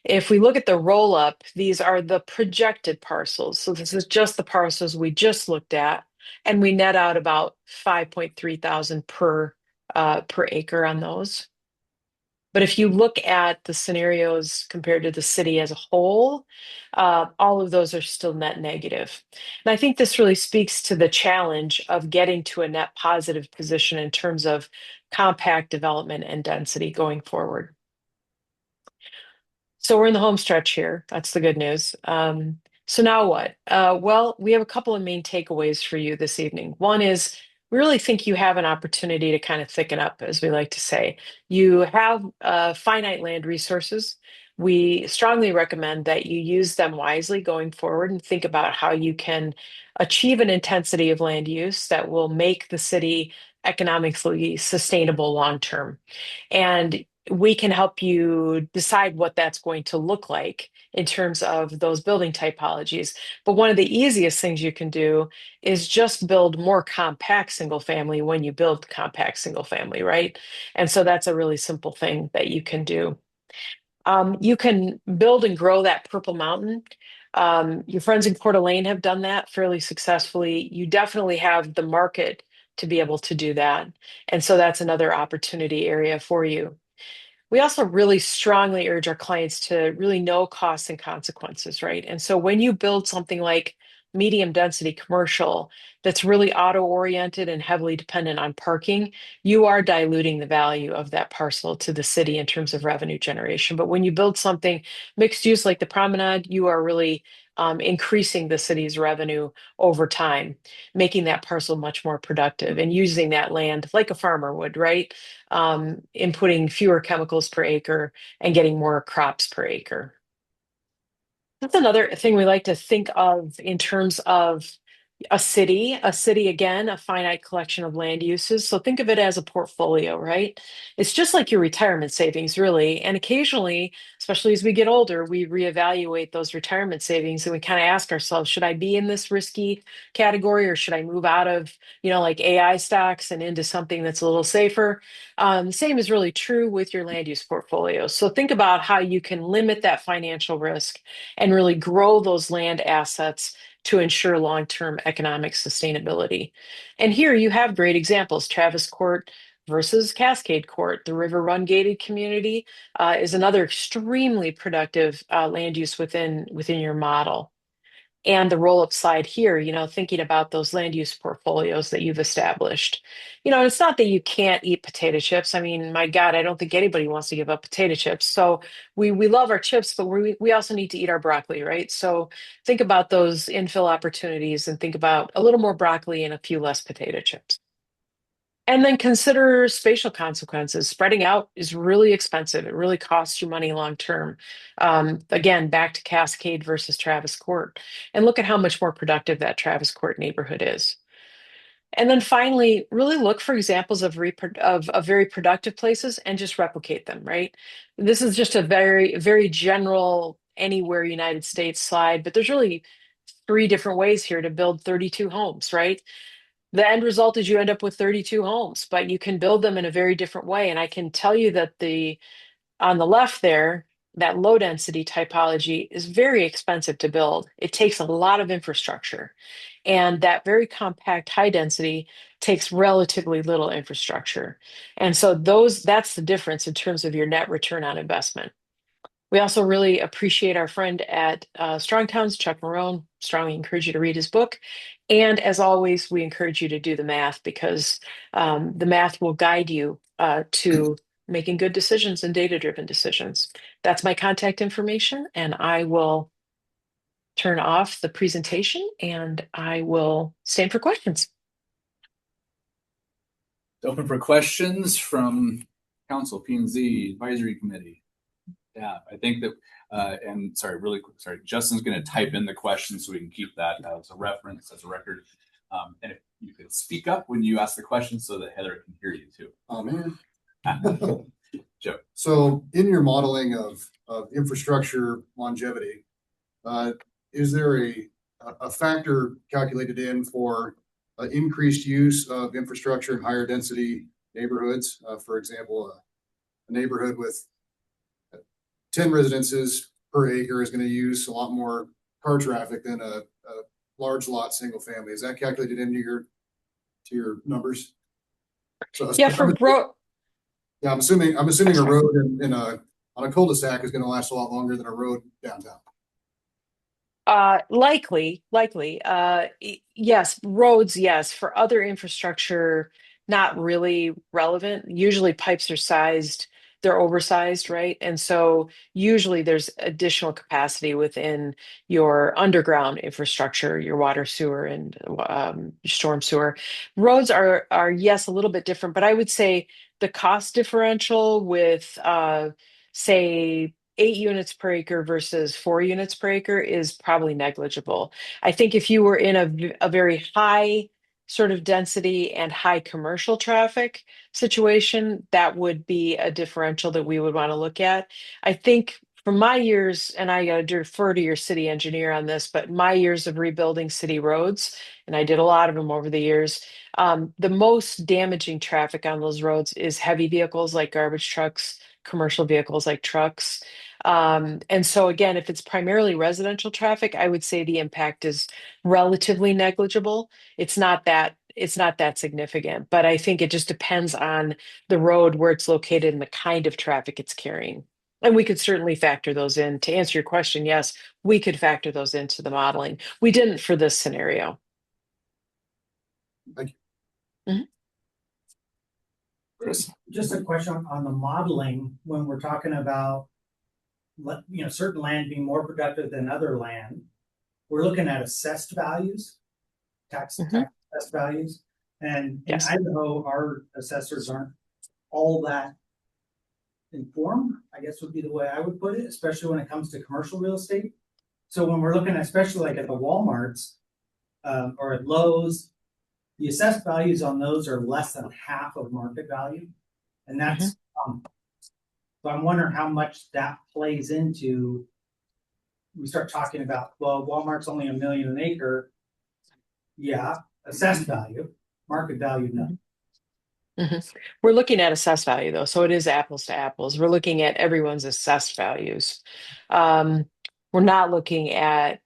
If we look at the roll up, these are the projected parcels. So this is just the parcels we just looked at, and we net out about 5.3 thousand per acre on those. But if you look at the scenarios compared to the city as a whole, all of those are still net negative. And I think this really speaks to the challenge of getting to a net positive position in terms of compact development and density going forward. So we're in the home stretch here. That's the good news. So now what? Well, we have a couple of main takeaways for you this evening. One is we really think you have an opportunity to kind of thicken up, as we like to say. You have finite land resources. We strongly recommend that you use them wisely going forward and think about how you can achieve an intensity of land use that will make the city economically sustainable long term. And we can help you decide what that's going to look like in terms of those building typologies. But one of the easiest things you can do is just build more compact single family when you build compact single family, right? And so that's a really simple thing that you can do. You can build and grow that Purple Mountain. Your friends in Coeur d'Alene have done that fairly successfully. You definitely have the market to be able to do that. And so that's another opportunity area for you. We also really strongly urge our clients to really know costs and consequences, right? And so when you build something like medium density commercial that's really auto oriented and heavily dependent on parking, you are diluting the value of that parcel to the city in terms of revenue generation. But when you build something mixed use like the promenade, you are really increasing the city's revenue over time, making that parcel much more productive and using that land like a farmer would, right? Inputting fewer chemicals per acre and getting more crops per acre. That's another thing we like to think of in terms of a city again, a finite collection of land uses. So think of it as a portfolio, right? It's just like your retirement savings, really. And occasionally, especially as we get older, we reevaluate those retirement savings and we kind of ask ourselves, should I be in this risky category or should I move out of, like AI stocks and into something that's a little safer? The same is really true with your land use portfolio. So think about how you can limit that financial risk and really grow those land assets to ensure long-term economic sustainability. And here you have great examples, Travis Court versus Cascade Court. The River Run gated community is another extremely productive land use within your model. And the roll-up slide here, thinking about those land use portfolios that you've established. It's not that you can't eat potato chips. I mean, my God, I don't think anybody wants to give up potato chips. So we love our chips, but we also need to eat our broccoli, right? So think about those infill opportunities and think about a little more broccoli and a few less potato chips. And then consider spatial consequences. Spreading out is really expensive. It really costs you money long term. Again, back to Cascade versus Travis Court. And look at how much more productive that Travis Court neighborhood is. And then finally, really look for examples of very productive places and just replicate them, right? This is just a very, very general anywhere United States slide, but there's really three different ways here to build 32 homes, right? The end result is you end up with 32 homes, but you can build them in a very different way. And I can tell you that on the left there, that low density typology is very expensive to build. It takes a lot of infrastructure. And that very compact high density takes relatively little infrastructure. And so that's the difference in terms of your net return on investment. We also really appreciate our friend at Strong Towns, Chuck Marone. Strongly encourage you to read his book. And as always, we encourage you to do the math because the math will guide you to making good decisions and data-driven decisions. That's my contact information, and I will turn off the presentation and I will stand for questions. Open for questions from council, P and Z, advisory committee. Yeah, I think that, and sorry, really quick, sorry, Justin's going to type in the questions so we can keep that as a reference, as a record. And if you could speak up when you ask the question so that Heather can hear you too. Oh, man. Joe. So in your modeling of infrastructure longevity, is there a factor calculated in for increased use of infrastructure in higher density neighborhoods? For example, a neighborhood with 10 residences per acre is going to use a lot more car traffic than a large lot single family. Is that calculated into your numbers? So Yeah, for bro. Yeah, I'm assuming a road on a cul-de-sac is going to last a lot longer than a road downtown. Likely. Yes, roads, yes. For other infrastructure, not really relevant. Usually pipes are sized, they're oversized, right? And so usually there's additional capacity within your underground infrastructure, your water, sewer, and storm sewer. Roads are yes, a little bit different, but I would say the cost differential with say 8 units per acre versus 4 units per acre is probably negligible. I think if you were in a very high sort of density and high commercial traffic situation, that would be a differential that we would want to look at. I think from my years, and I got to defer to your city engineer on this, but my years of rebuilding city roads, and I did a lot of them over the years, the most damaging traffic on those roads is heavy vehicles like garbage trucks, commercial vehicles like trucks. And so again, if it's primarily residential traffic, I would say the impact is relatively negligible. It's not that significant, but I think it just depends on the road where it's located and the kind of traffic it's carrying. And we could certainly factor those in. To answer your question, yes, we could factor those into the modeling. We didn't for this scenario. Thank you. Mhm. Chris. Just a question on the modeling, when we're talking about, certain land being more productive than other land, we're looking at assessed values, tax assessed values. And in Yes. Idaho, our assessors aren't all that informed, I guess would be the way I would put it, especially when it comes to commercial real estate. So when we're looking at, especially like at the Walmarts or at Lowe's, the assessed values on those are less than half of market value. And that's, so I'm wondering how much that plays into, we start talking about, well, Walmart's only $1 million an acre. Yeah, assessed value, market value, no. We're looking at assessed value though, so it is apples to apples. We're looking at everyone's assessed values. We're not looking at,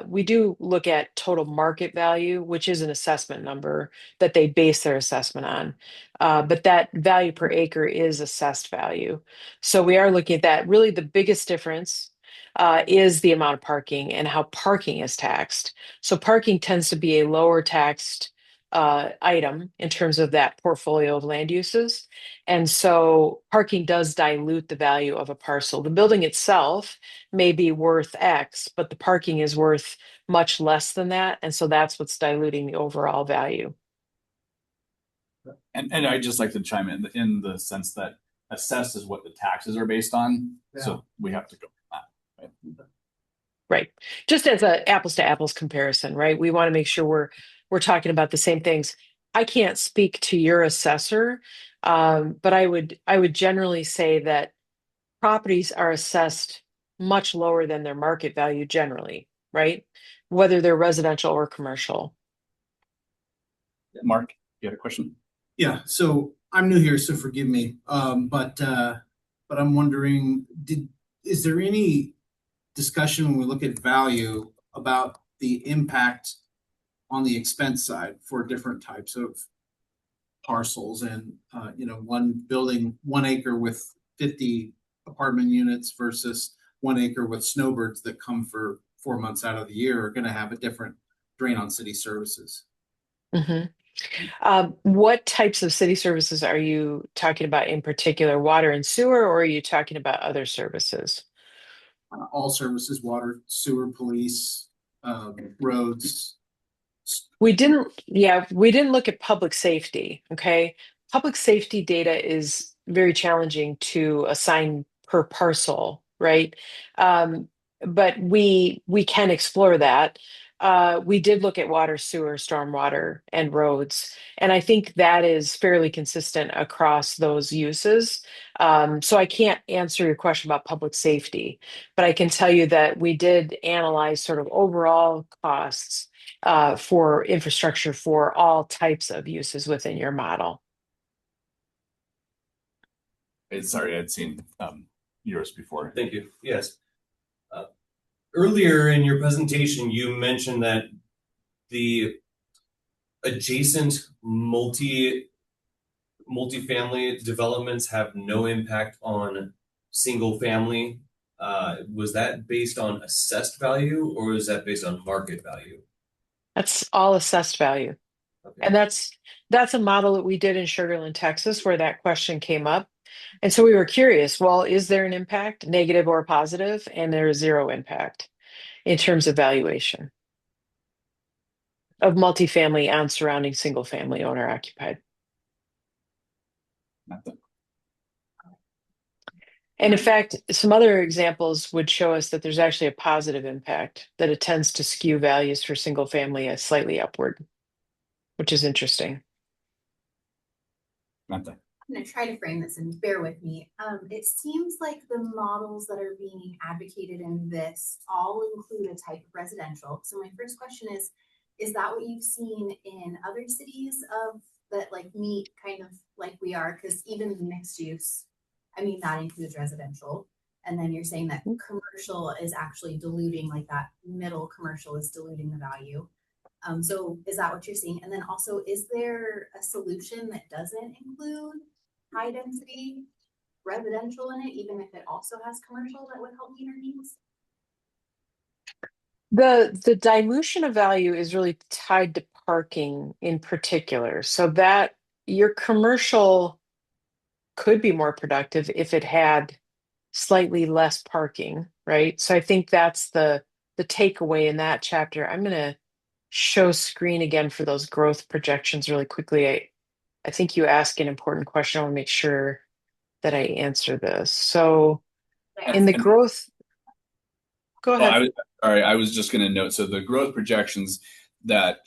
we do look at total market value, which is an assessment number that they base their assessment on. But that value per acre is assessed value. So we are looking at that. Really, the biggest difference is the amount of parking and how parking is taxed. So parking tends to be a lower taxed item in terms of that portfolio of land uses. And so parking does dilute the value of a parcel. The building itself may be worth X, but the parking is worth much less than that. And so that's what's diluting the overall value. And I'd just like to chime in the sense that assessed is what the taxes are based on. Yeah. So we have to go with that. Right. Just as a apples to apples comparison, right? We want to make sure we're talking about the same things. I can't speak to your assessor, but I would generally say that properties are assessed much lower than their market value generally, right? Whether they're residential or commercial. Mark, you had a question? Yeah, so I'm new here, so forgive me. But I'm wondering, is there any discussion when we look at value about the impact on the expense side for different types of parcels and one building 1 acre with 50 apartment units versus 1 acre with snowbirds that come for 4 months out of the year are going to have a different drain on city services. What types of city services are you talking about in particular? Water and sewer, or are you talking about other services? All services, water, sewer, police, roads. We didn't look at public safety. Okay. Public safety data is very challenging to assign per parcel, right? Um, but we can explore that. We did look at water, sewer, stormwater, and roads, and I think that is fairly consistent across those uses. So I can't answer your question about public safety, but I can tell you that we did analyze sort of overall costs for infrastructure for all types of uses within your model. Sorry, I'd seen yours before. Thank you. Yes. Earlier in your presentation, you mentioned that the adjacent multifamily developments have no impact on single family. Was that based on assessed value or is that based on market value? That's all assessed value. Okay. And that's a model that we did in Sugar Land, Texas, where that question came up. And so we were curious, well, is there an impact, negative or positive? And there is zero impact in terms of valuation of multifamily and surrounding single family owner occupied. And in fact, some other examples would show us that there's actually a positive impact, that it tends to skew values for single family as slightly upward, which is interesting. Nothing. I'm gonna try to frame this and bear with me. It seems like the models that are being advocated in this all include a type of residential. So my first question is that what you've seen in other cities of that like meet kind of like we are? Because even mixed use, I mean, that includes residential. And then you're saying that commercial is actually diluting, like that middle commercial is diluting the value. So is that what you're seeing? And then also, is there a solution that doesn't include high density residential in it, even if it also has commercial that would help meet our needs? The dilution of value is really tied to parking in particular. So that your commercial could be more productive if it had slightly less parking, right? So I think that's the takeaway in that chapter. I'm gonna show screen again for those growth projections really quickly. I think you asked an important question. I want to make sure that I answer this. So in the growth, go Well, ahead. I was just going to note. So the growth projections that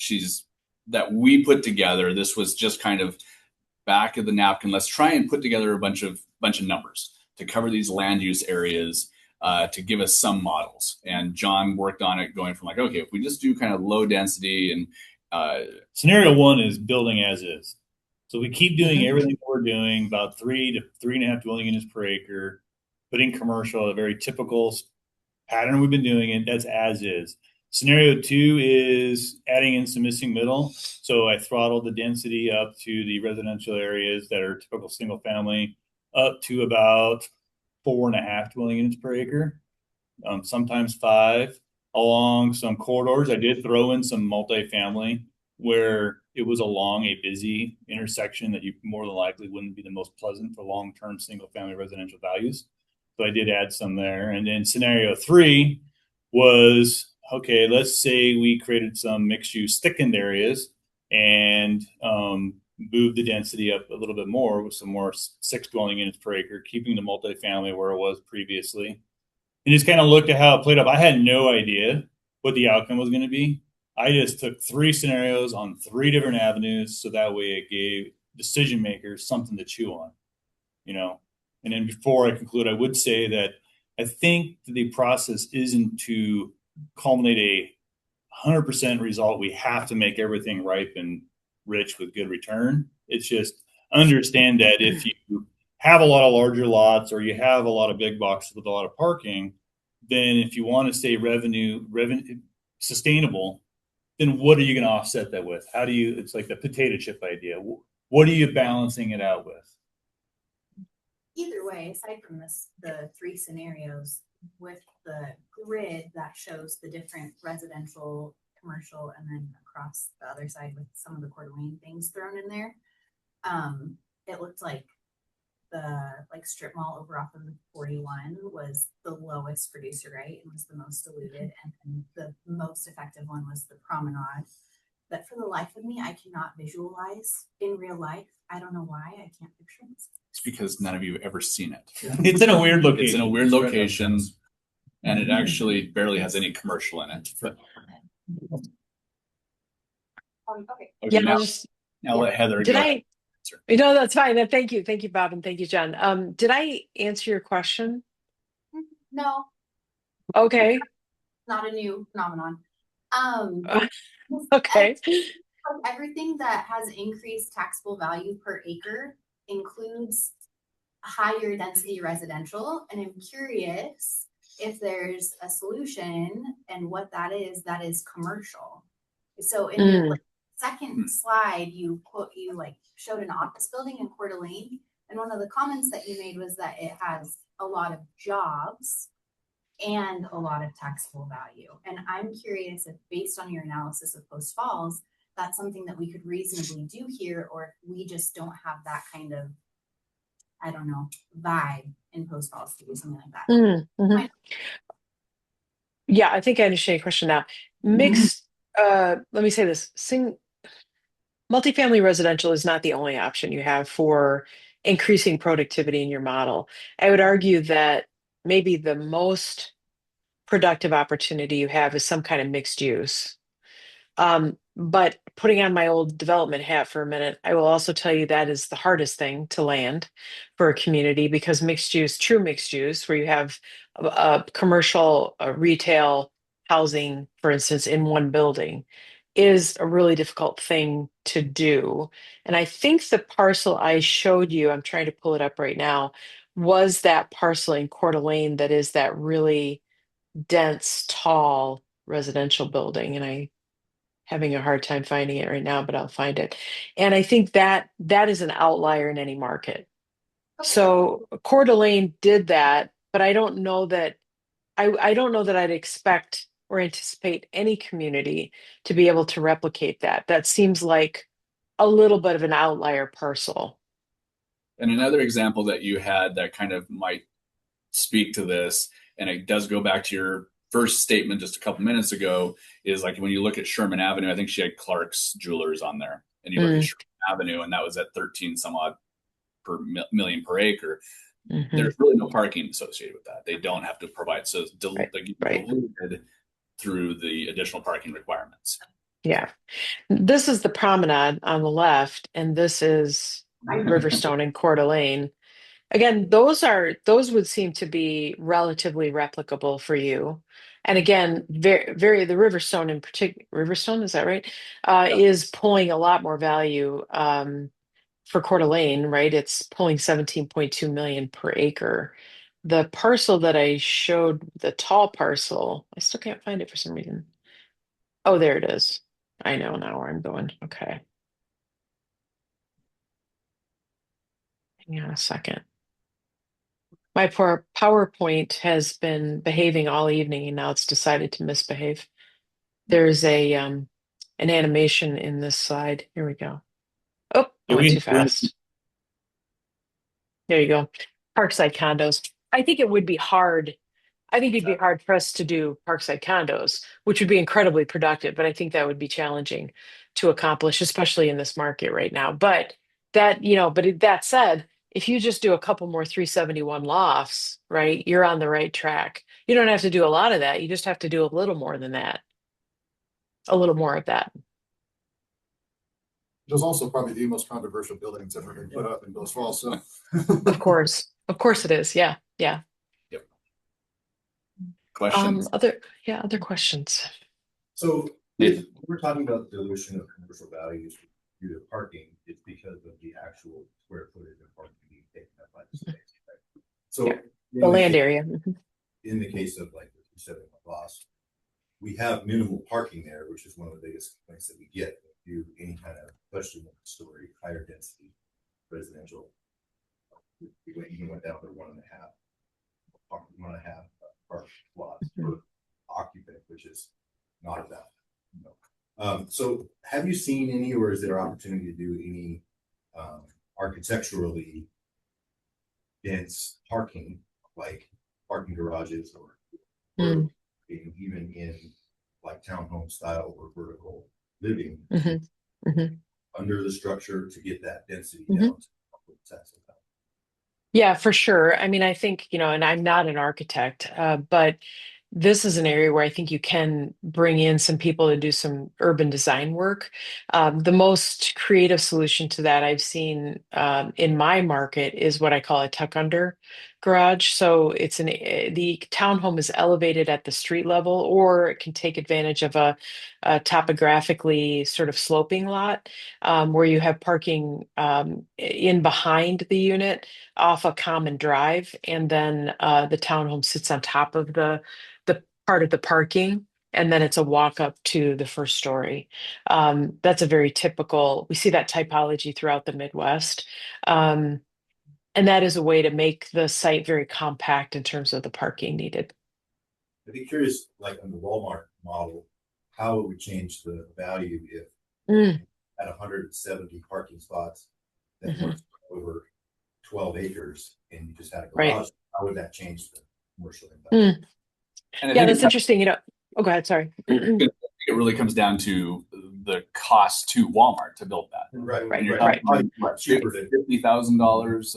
we put together. This was just kind of back of the napkin. Let's try and put together a bunch of numbers to cover these land use areas to give us some models. And John worked on it, going from like, okay, if we just do kind of low density and Scenario one is building as is. So we keep doing everything we're doing, about 3 to 3.5 dwelling units per acre, putting commercial, a very typical pattern we've been doing it. That's as is. Scenario two is adding in some missing middle. So I throttled the density up to the residential areas that are typical single family up to about 4.5 dwelling units per acre, sometimes 5. Along some corridors, I did throw in some multifamily where it was along a busy intersection that you more than likely wouldn't be the most pleasant for long-term single-family residential values. So I did add some there. And then scenario 3 was, okay, let's say we created some mixed-use thickened areas and moved the density up a little bit more with some more 6 dwelling units per acre, keeping the multifamily where it was previously. And just kind of looked at how it played up. I had no idea what the outcome was going to be. I just took 3 scenarios on 3 different avenues, so that way it gave decision makers something to chew on, you know. And then before I conclude, I would say that I think the process isn't to culminate a 100% result. We have to make everything ripe and rich with good return. It's just understand that if you have a lot of larger lots or you have a lot of big boxes with a lot of parking, then if you want to stay revenue sustainable, then what are you going to offset that with? How do you, it's like the potato chip idea. What are you balancing it out with? Either way, aside from this, the 3 scenarios with the grid that shows the different residential, commercial and then across the other side with some of the Coeur d'Alene things thrown in there. It looked like the strip mall over off of 41 was the lowest producer, right? It was the most diluted, and then the most effective one was the promenade. But for the life of me, I cannot visualize in real life. I don't know why I can't picture it. It's because none of you have ever seen it. It's in a weird location. It's in a weird location, and it actually barely has any commercial in it. But Okay. Yeah, now, I'll just, now let Heather did go. I, that's fine. Thank you. Thank you, Bob. And thank you, John. Did I answer your question? No, Okay. not a new phenomenon. Okay. Everything that has increased taxable value per acre includes higher density residential, and I'm curious if there's a solution, and what that is commercial. So in your second slide, you showed an office building in Coeur d'Alene, and one of the comments that you made was that it has a lot of jobs and a lot of taxable value. And I'm curious if, based on your analysis of Post Falls, that's something that we could reasonably do here, or if we just don't have that kind of, I don't know, vibe in Post Falls to do something like that. Yeah, I think I understand your question now. Mixed, let me say this, multifamily residential is not the only option you have for increasing productivity in your model. I would argue that maybe the most productive opportunity you have is some kind of mixed use. But putting on my old development hat for a minute, I will also tell you that is the hardest thing to land for a community, because mixed use, true mixed use, where you have commercial, retail, housing, for instance, in one building, is a really difficult thing to do. And I think the parcel I showed you, I'm trying to pull it up right now, was that parcel in Coeur d'Alene that is that really dense, tall residential building. And I having a hard time finding it right now, but I'll find it. And I think that that is an outlier in any market. So Coeur d'Alene did that, but I don't know that I don't know that I'd expect or anticipate any community to be able to replicate that. That seems like a little bit of an outlier parcel. And another example that you had that kind of might speak to this, and it does go back to your first statement just a couple minutes ago, is like when you look at Sherman Avenue, I think she had Clark's Jewelers on there, and you look at Sherman Avenue, and that was at 13 some odd per million per acre. There's really no parking associated with that. They don't have to provide, so it's diluted through the additional parking requirements. Yeah. This is the promenade on the left, and this is Riverstone and Coeur d'Alene. Again, those would seem to be relatively replicable for you. And again, the Riverstone in particular, Riverstone, is that right? Is pulling a lot more value for Coeur d'Alene, right? It's pulling 17.2 million per acre. The parcel that I showed, the tall parcel, I still can't find it for some reason. Oh, there it is. I know now where I'm going. Okay. Hang on a second. My poor PowerPoint has been behaving all evening, and now it's decided to misbehave. There's an animation in this slide. Here we go. Oh, I went too fast. There you go. Parkside condos. I think it would be hard. I think it'd be hard pressed to do parkside condos, which would be incredibly productive, but I think that would be challenging to accomplish, especially in this market right now. But that said, if you just do a couple more 371 lofts, right, you're on the right track. You don't have to do a lot of that. You just have to do a little more than that, a little more of that. It was also probably the most controversial building that's ever been put up in Post Falls. So, of course it is. Yeah. Yep. Questions? Other questions. So if we're talking about the dilution of commercial values due to parking, it's because of the actual square footage of parking being taken up by the space. Right? So the land area. In the case of like the 271 loss, we have minimal parking there, which is one of the biggest complaints that we get. Do any kind of, especially multi-story, higher density residential. We even went down to 1.5 park lots per occupant, which is not enough. So have you seen any, or is there opportunity to do any, architecturally dense parking, like parking garages or even in like townhome style or vertical living under the structure to get that density down to taxable value? Yeah, for sure. I mean, I think, and I'm not an architect, but this is an area where I think you can bring in some people to do some urban design work. The most creative solution to that I've seen in my market is what I call a tuck under garage. So the townhome is elevated at the street level, or it can take advantage of a topographically sort of sloping lot where you have parking in behind the unit off a common drive, and then the townhome sits on top of the part of the parking, and then it's a walk up to the first story. That's a very typical. We see that typology throughout the Midwest, and that is a way to make the site very compact in terms of the parking needed. I'd be curious, like on the Walmart model, how it would change the value if at 170 parking spots that went over 12 acres and you just had a garage, Right. how would that change the commercial impact? And I Yeah, think that's interesting. Oh, go ahead. Sorry. it really comes down to the cost to Walmart to build that. Right. Right, You're right. talking about Cheaper than $50,000.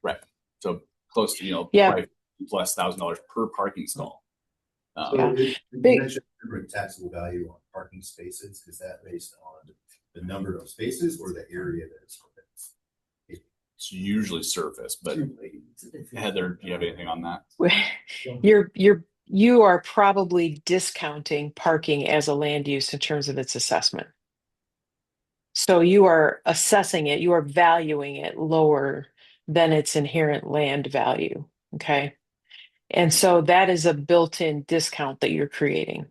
Right. So close to, Yeah. probably plus $1,000 per parking stall. So you mentioned taxable value on parking spaces. Is that based on the number of spaces or the area that it's within? It's usually surface, but Heather, do you have anything on that? You are probably discounting parking as a land use in terms of its assessment. So you are assessing it, you are valuing it lower than its inherent land value. Okay. And so that is a built-in discount that you're creating.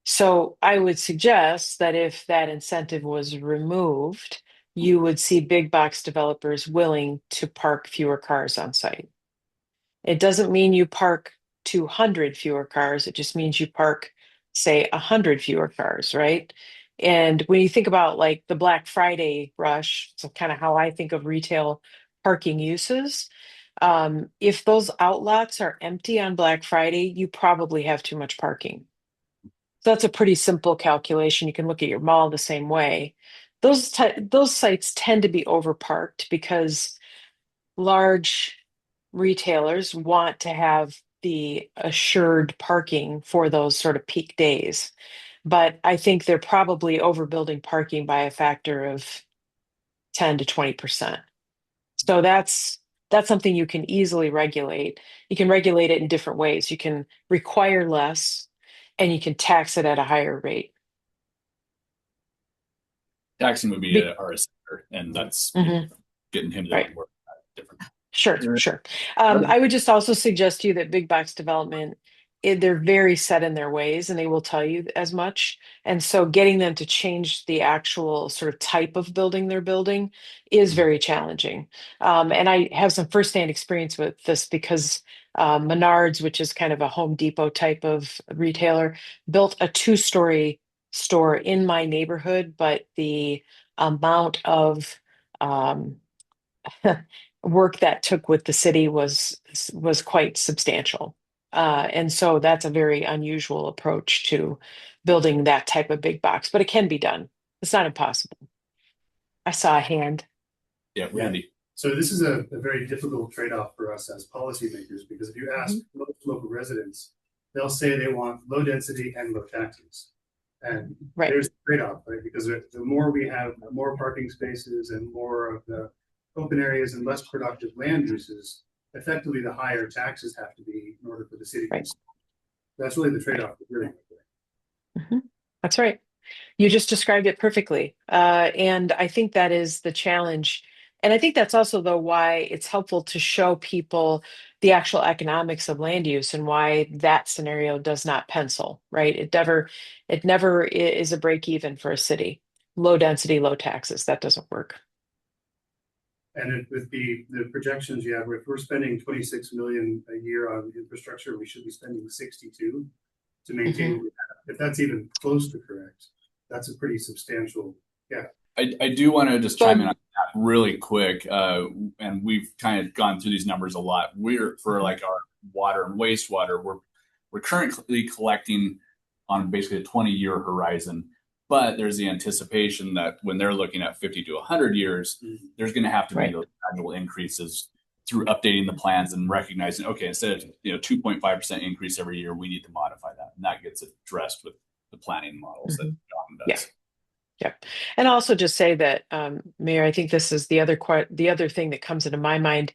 So I would suggest that if that incentive was removed, you would see big box developers willing to park fewer cars on site. It doesn't mean you park 200 fewer cars. It just means you park, say, 100 fewer cars, right? And when you think about like the Black Friday rush, so kind of how I think of retail parking uses, if those outlots are empty on Black Friday, you probably have too much parking. So that's a pretty simple calculation. You can look at your mall the same way. Those sites tend to be overparked because large retailers want to have the assured parking for those sort of peak days. But I think they're probably overbuilding parking by a factor of 10 to 20%. So that's something you can easily regulate. You can regulate it in different ways. You can require less and you can tax it at a higher rate. Taxing would be our assessor, and that's getting him to Right. work different. Sure. I would just also suggest to you that big box development, they're very set in their ways and they will tell you as much. And so getting them to change the actual sort of type of building they're building is very challenging. And I have some firsthand experience with this because Menards, which is kind of a Home Depot type of retailer, built a 2-story store in my neighborhood, but the amount of work that took with the city was quite substantial. And so that's a very unusual approach to building that type of big box, but it can be done. It's not impossible. I saw a hand. Yeah, Randy. So this is a very difficult trade-off for us as policymakers, because if you ask most local residents, they'll say they want low density and low taxes. And there's a trade-off, right? Because the more we have more parking spaces and more of the open areas and less productive land uses, effectively the higher taxes have to be in order for the city. That's really the trade-off we're doing. That's right. You just described it perfectly. And I think that is the challenge. And I think that's also, though, why it's helpful to show people the actual economics of land use and why that scenario does not pencil, right? It never is a break even for a city. Low density, low taxes. That doesn't work. And with the projections you have, if we're spending 26 million a year on infrastructure, we should be spending 62 to maintain what we have if that's even close to correct, that's a pretty substantial gap. I do want to just chime in But on that really quick. And we've kind of gone through these numbers a lot. We're for like our water and wastewater, we're currently collecting on basically a 20-year horizon. But there's the anticipation that when they're looking at 50 to 100 years, there's going to have to be right. those gradual increases through updating the plans and recognizing, okay, instead of 2.5% increase every year, we need to modify that, and that gets addressed with the planning models that John Yeah. does. Yeah. And I'll also just say that, Mayor, I think this is the other thing that comes into my mind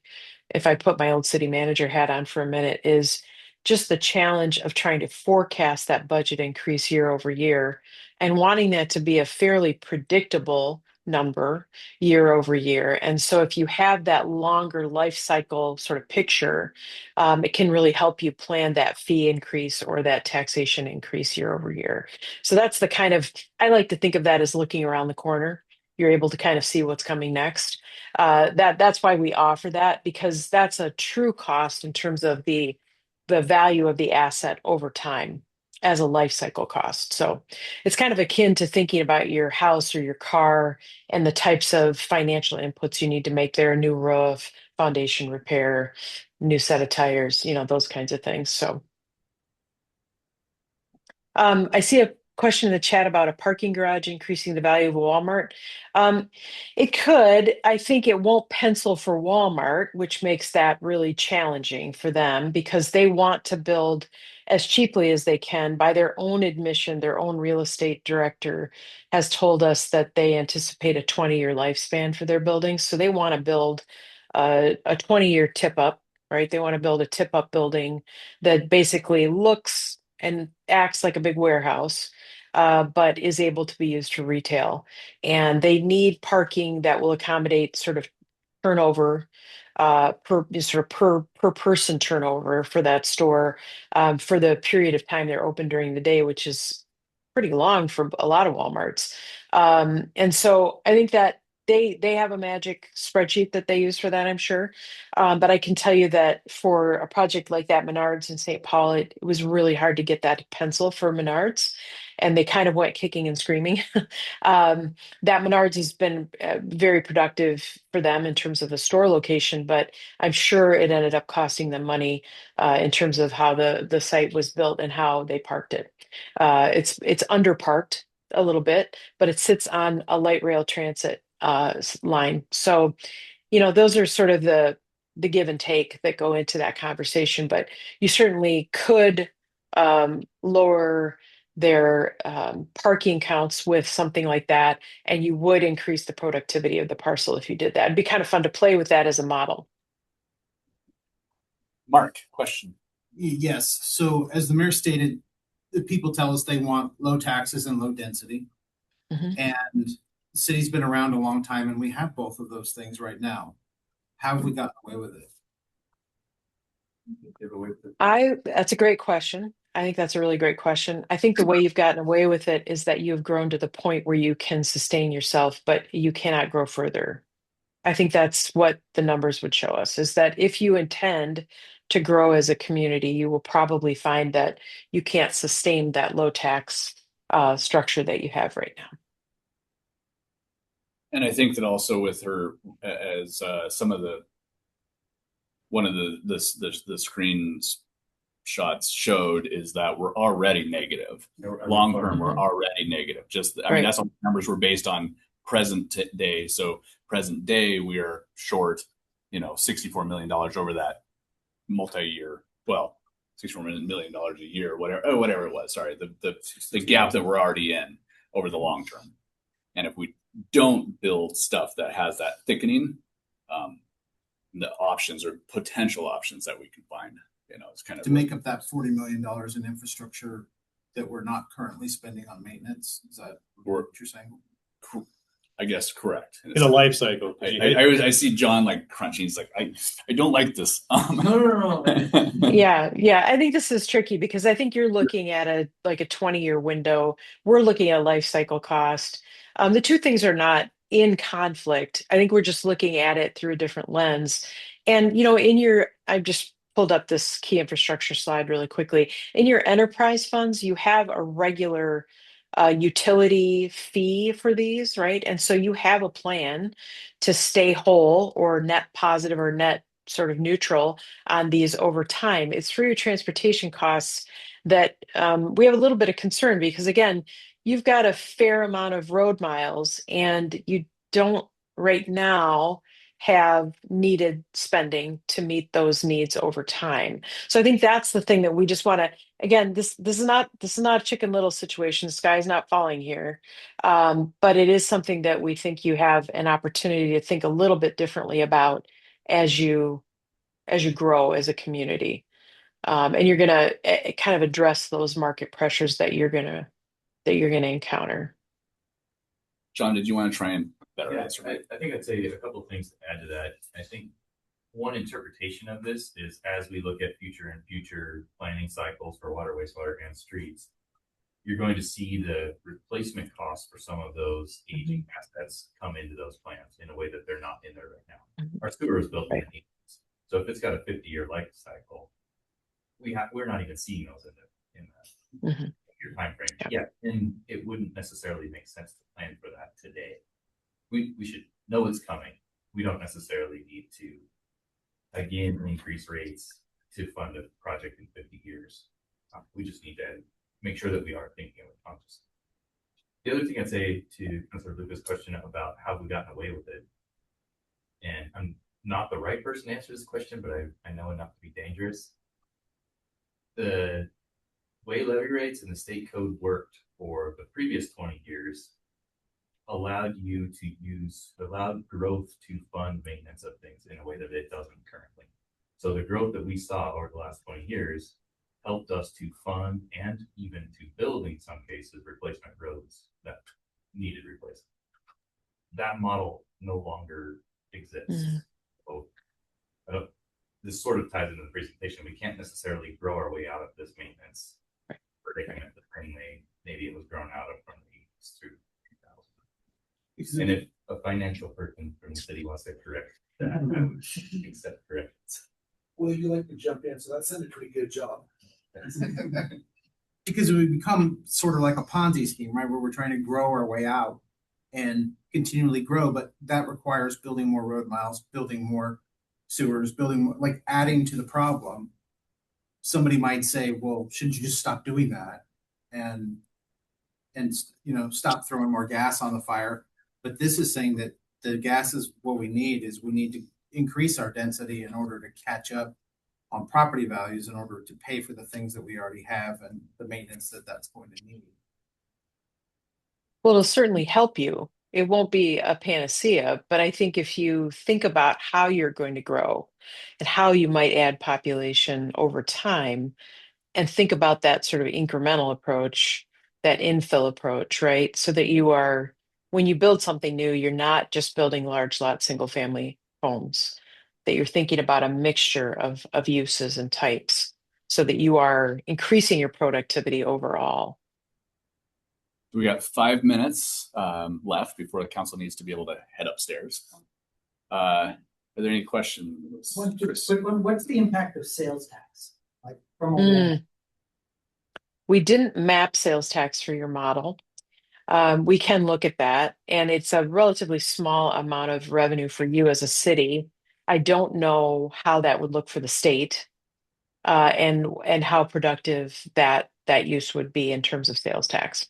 if I put my old city manager hat on for a minute is just the challenge of trying to forecast that budget increase year over year and wanting that to be a fairly predictable number year over year. And so if you have that longer life cycle sort of picture, it can really help you plan that fee increase or that taxation increase year over year. So that's the kind of, I like to think of that as looking around the corner. You're able to kind of see what's coming next. That's why we offer that because that's a true cost in terms of the value of the asset over time as a life cycle cost. So it's kind of akin to thinking about your house or your car and the types of financial inputs you need to make there, a new roof, foundation repair, new set of tires, those kinds of things. So I see a question in the chat about a parking garage increasing the value of a Walmart. Um, it could. I think it won't pencil for Walmart, which makes that really challenging for them because they want to build as cheaply as they can. By their own admission, their own real estate director has told us that they anticipate a 20-year lifespan for their buildings. So they want to build a 20-year tip up, right? They want to build a tip up building that basically looks and acts like a big warehouse, but is able to be used for retail. And they need parking that will accommodate sort of turnover per person turnover for that store for the period of time they're open during the day, which is pretty long for a lot of Walmarts. And so I think that they have a magic spreadsheet that they use for that, I'm sure. But I can tell you that for a project like that, Menards in St. Paul, it was really hard to get that pencil for Menards, and they kind of went kicking and screaming. That Menards has been very productive for them in terms of a store location, but I'm sure it ended up costing them money in terms of how the site was built and how they parked it. It's underparked a little bit, but it sits on a light rail transit line. So, those are sort of the give and take that go into that conversation. But you certainly could lower their parking counts with something like that, and you would increase the productivity of the parcel if you did that. It'd be kind of fun to play with that as a model. Mark, question. Yes, so as the mayor stated, the people tell us they want low taxes and low density. Mhm. And the city's been around a long time and we have both of those things right now. How have we gotten away with it? That's a great question. I think that's a really great question. I think the way you've gotten away with it is that you've grown to the point where you can sustain yourself, but you cannot grow further. I think that's what the numbers would show us is that if you intend to grow as a community, you will probably find that you can't sustain that low tax structure that you have right now. And I think that also with her, as some of one of the screens shots showed is that we're already negative. Long term, we're already negative. I mean, that's all the numbers were based on present day. So present day, we are short, $64 million over that multi-year. Well, $64 million a year, whatever it was. Sorry, the gap that we're already in over the long term. And if we don't build stuff that has that thickening, the options or potential options that we can find, it's kind of to make up that $40 million in infrastructure that we're not currently spending on maintenance. Is that what you're saying? I guess correct. In a life cycle. I see John like crunching. He's like, I don't like this. No. Yeah. I think this is tricky because I think you're looking at a 20-year window. We're looking at life cycle cost. The two things are not in conflict. I think we're just looking at it through a different lens. And pulled up this key infrastructure slide really quickly. In your enterprise funds, you have a regular utility fee for these, right? And so you have a plan to stay whole or net positive or net sort of neutral on these over time. It's for your transportation costs that we have a little bit of concern because, again, you've got a fair amount of road miles and you don't right now have needed spending to meet those needs over time. So I think that's the thing that we just want to, again, this is not a Chicken Little situation. The sky's not falling here. But it is something that we think you have an opportunity to think a little bit differently about as you grow as a community. And you're gonna kind of address those market pressures that you're gonna encounter. John, did you want to try and better Yeah, answer? I think I'd say a couple of things to add to that. I think one interpretation of this is as we look at future planning cycles for water, wastewater, and streets, you're going to see the replacement costs for some of those aging assets come into those plans in a way that they're not in there right now. Our sewer is built in the 80s. So if it's got a 50-year life cycle, we're not even seeing those in the your time frame. Yeah, and it wouldn't necessarily make sense to plan for that today. We should know it's coming. We don't necessarily need to again increase rates to fund a project in 50 years. We just need to make sure that we are thinking of it consciously. The other thing I'd say to Councilor Lucas' question about how we gotten away with it, and I'm not the right person to answer this question, but I know enough to be dangerous. The way levy rates and the state code worked for the previous 20 years allowed growth to fund maintenance of things in a way that it doesn't currently. So the growth that we saw over the last 20 years helped us to fund and even to build, in some cases, replacement roads that needed replacement. That model no longer exists. So, this sort of ties into the presentation. We can't necessarily grow our way out of this maintenance predicament the same way maybe it was grown out of from the 80s through 2000. And if a financial person from the city wants to correct that, I would accept corrections. Well, you like to jump in, so that sounded a pretty good job. Because we become sort of like a Ponzi scheme, right? Where we're trying to grow our way out and continually grow, but that requires building more road miles, building more sewers, building more, like adding to the problem. Somebody might say, well, shouldn't you just stop doing that and stop throwing more gas on the fire? But this is saying that the gas is what we need to increase our density in order to catch up on property values in order to pay for the things that we already have and the maintenance that's going to need. Well, it'll certainly help you. It won't be a panacea, but I think if you think about how you're going to grow and how you might add population over time, and think about that sort of incremental approach, that infill approach, right? So that when you build something new, you're not just building large lot single family homes, that you're thinking about a mixture of uses and types so that you are increasing your productivity overall. We got 5 minutes left before the council needs to be able to head upstairs. Are there any questions? What's the impact of sales tax? Like from a We didn't map sales tax for your model. We can look at that, and it's a relatively small amount of revenue for you as a city. I don't know how that would look for the state, and how productive that use would be in terms of sales tax.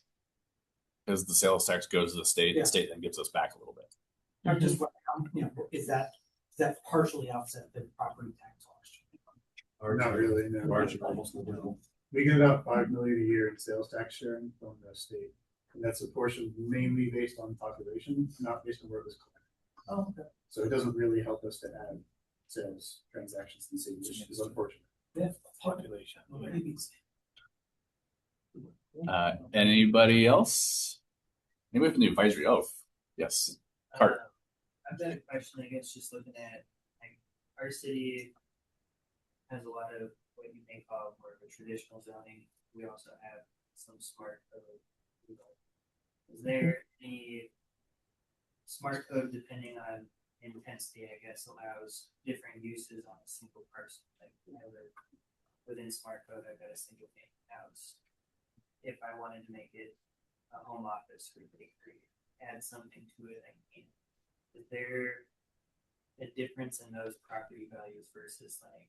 As the sales tax goes to the state, the state then gives us back a little bit. I'm just is that partially offset the property tax cost? Not really, no. Margin almost nil. We get about 5 million a year in sales tax sharing from the state. And that's a portion mainly based on population, not based on where it was collected. Oh, okay. So it doesn't really help us to add sales transactions in the city, which is unfortunate. Yeah, population. Anybody else? Anybody from the advisory? Oh, yes. Carter. I've got a question, I guess, just looking at like our city has a lot of what you may call more of a traditional zoning. We also have some smart code. Is there any smart code depending on intensity, I guess, allows different uses on a single parcel. Like within smart code, I've got a single family house. If I wanted to make it a home office for the bakery, add something to it, I can. Is there a difference in those property values versus like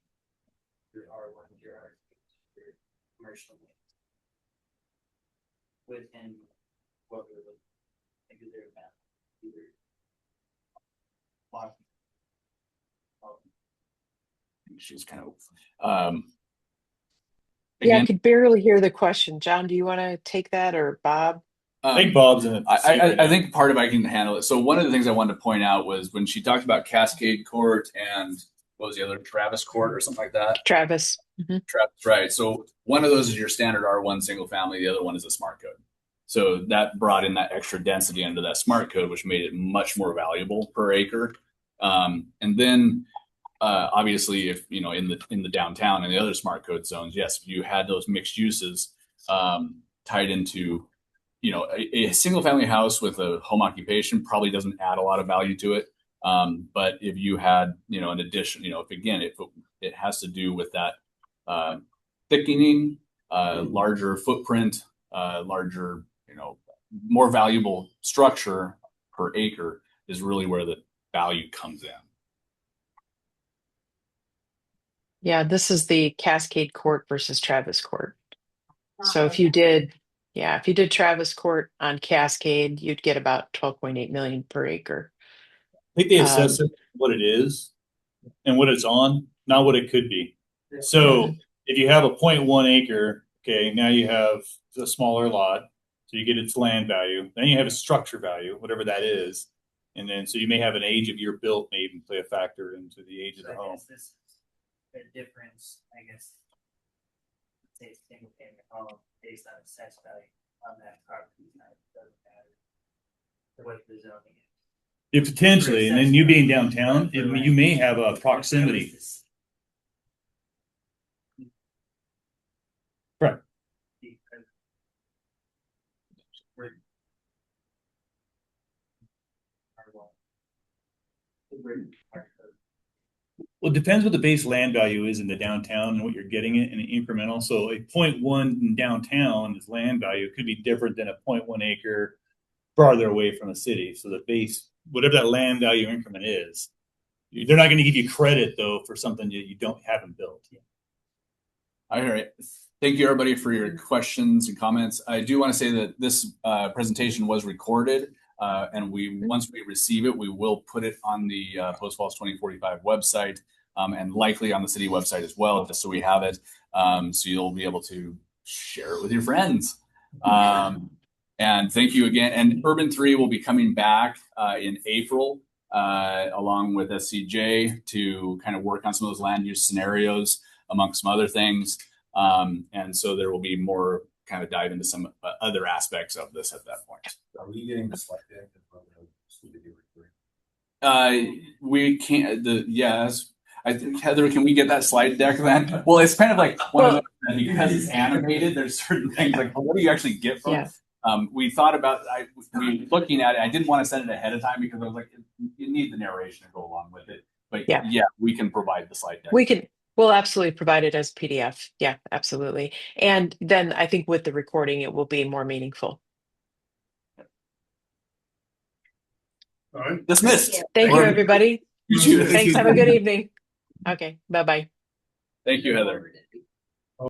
your R1, your R2, your commercial land? Within what we're looking at, like, is there a map either? She's kind of Yeah, I again. could barely hear the question. John, do you want to take that, or Bob? I think Bob's in it. I think part of I can handle it. So one of the things I wanted to point out was when she talked about Cascade Court and what was the other, Travis Court or something like that. Travis. Mm-hmm. Travis, right. So one of those is your standard R1 single family. The other one is a smart code. So that brought in that extra density under that smart code, which made it much more valuable per acre. And then obviously, if you know in the downtown and the other smart code zones, yes, you had those mixed uses tied into, you know, a single family house with a home occupation probably doesn't add a lot of value to it. But if you had, you know, an addition, you know, if it has to do with that thickening, larger footprint, larger, you know, more valuable structure per acre is really where the value comes in. Yeah, this is the Cascade Court versus Travis Court. So if you did Travis Court on Cascade, you'd get about 12.8 million per acre. I think they assess it what it is and what it's on, not what it could be. So if you have a 0.1 acre, okay, now you have a smaller lot, so you get its land value. Then you have a structure value, whatever that is, and then so you may have an age of year built may even play a factor into the age of the home. This is a difference, I guess. Say single family home based on assessed value on that property, doesn't matter what the zoning is. If potentially, and then you being downtown, you may have a proximity. Right. Well, it depends what the base land value is in the downtown and what you're getting it in an incremental. So a 0.1 in downtown is land value could be different than a 0.1 acre farther away from the city. So the base, whatever that land value increment is, they're not going to give you credit though for something you haven't built. All right. Thank you everybody for your questions and comments. I do want to say that this presentation was recorded. And once we receive it, we will put it on the Post Falls 2045 website and likely on the city website as well, just so we have it. So you'll be able to share it with your friends. And thank you again. And Urban 3 will be coming back in April along with SCJ to kind of work on some of those land use scenarios amongst some other things. And so there will be more kind of dive into some other aspects of this at that point. Are we getting the slide deck? We can't. Yes, I think Heather, can we get that slide deck then? Well, it's kind of like one of those, because it's animated. There's certain things like, well, what do you actually get from it? We thought about we looking at it. I didn't want to send it ahead of time because I was like, you need the narration to go along with it. But yeah, we can provide the slide deck. We'll absolutely provide it as PDF. Yeah, absolutely. And then I think with the recording, it will be more meaningful. All right. Dismissed. Thank you, everybody. You too. Thanks. Have a good evening. Okay. Bye-bye. Thank you, Heather.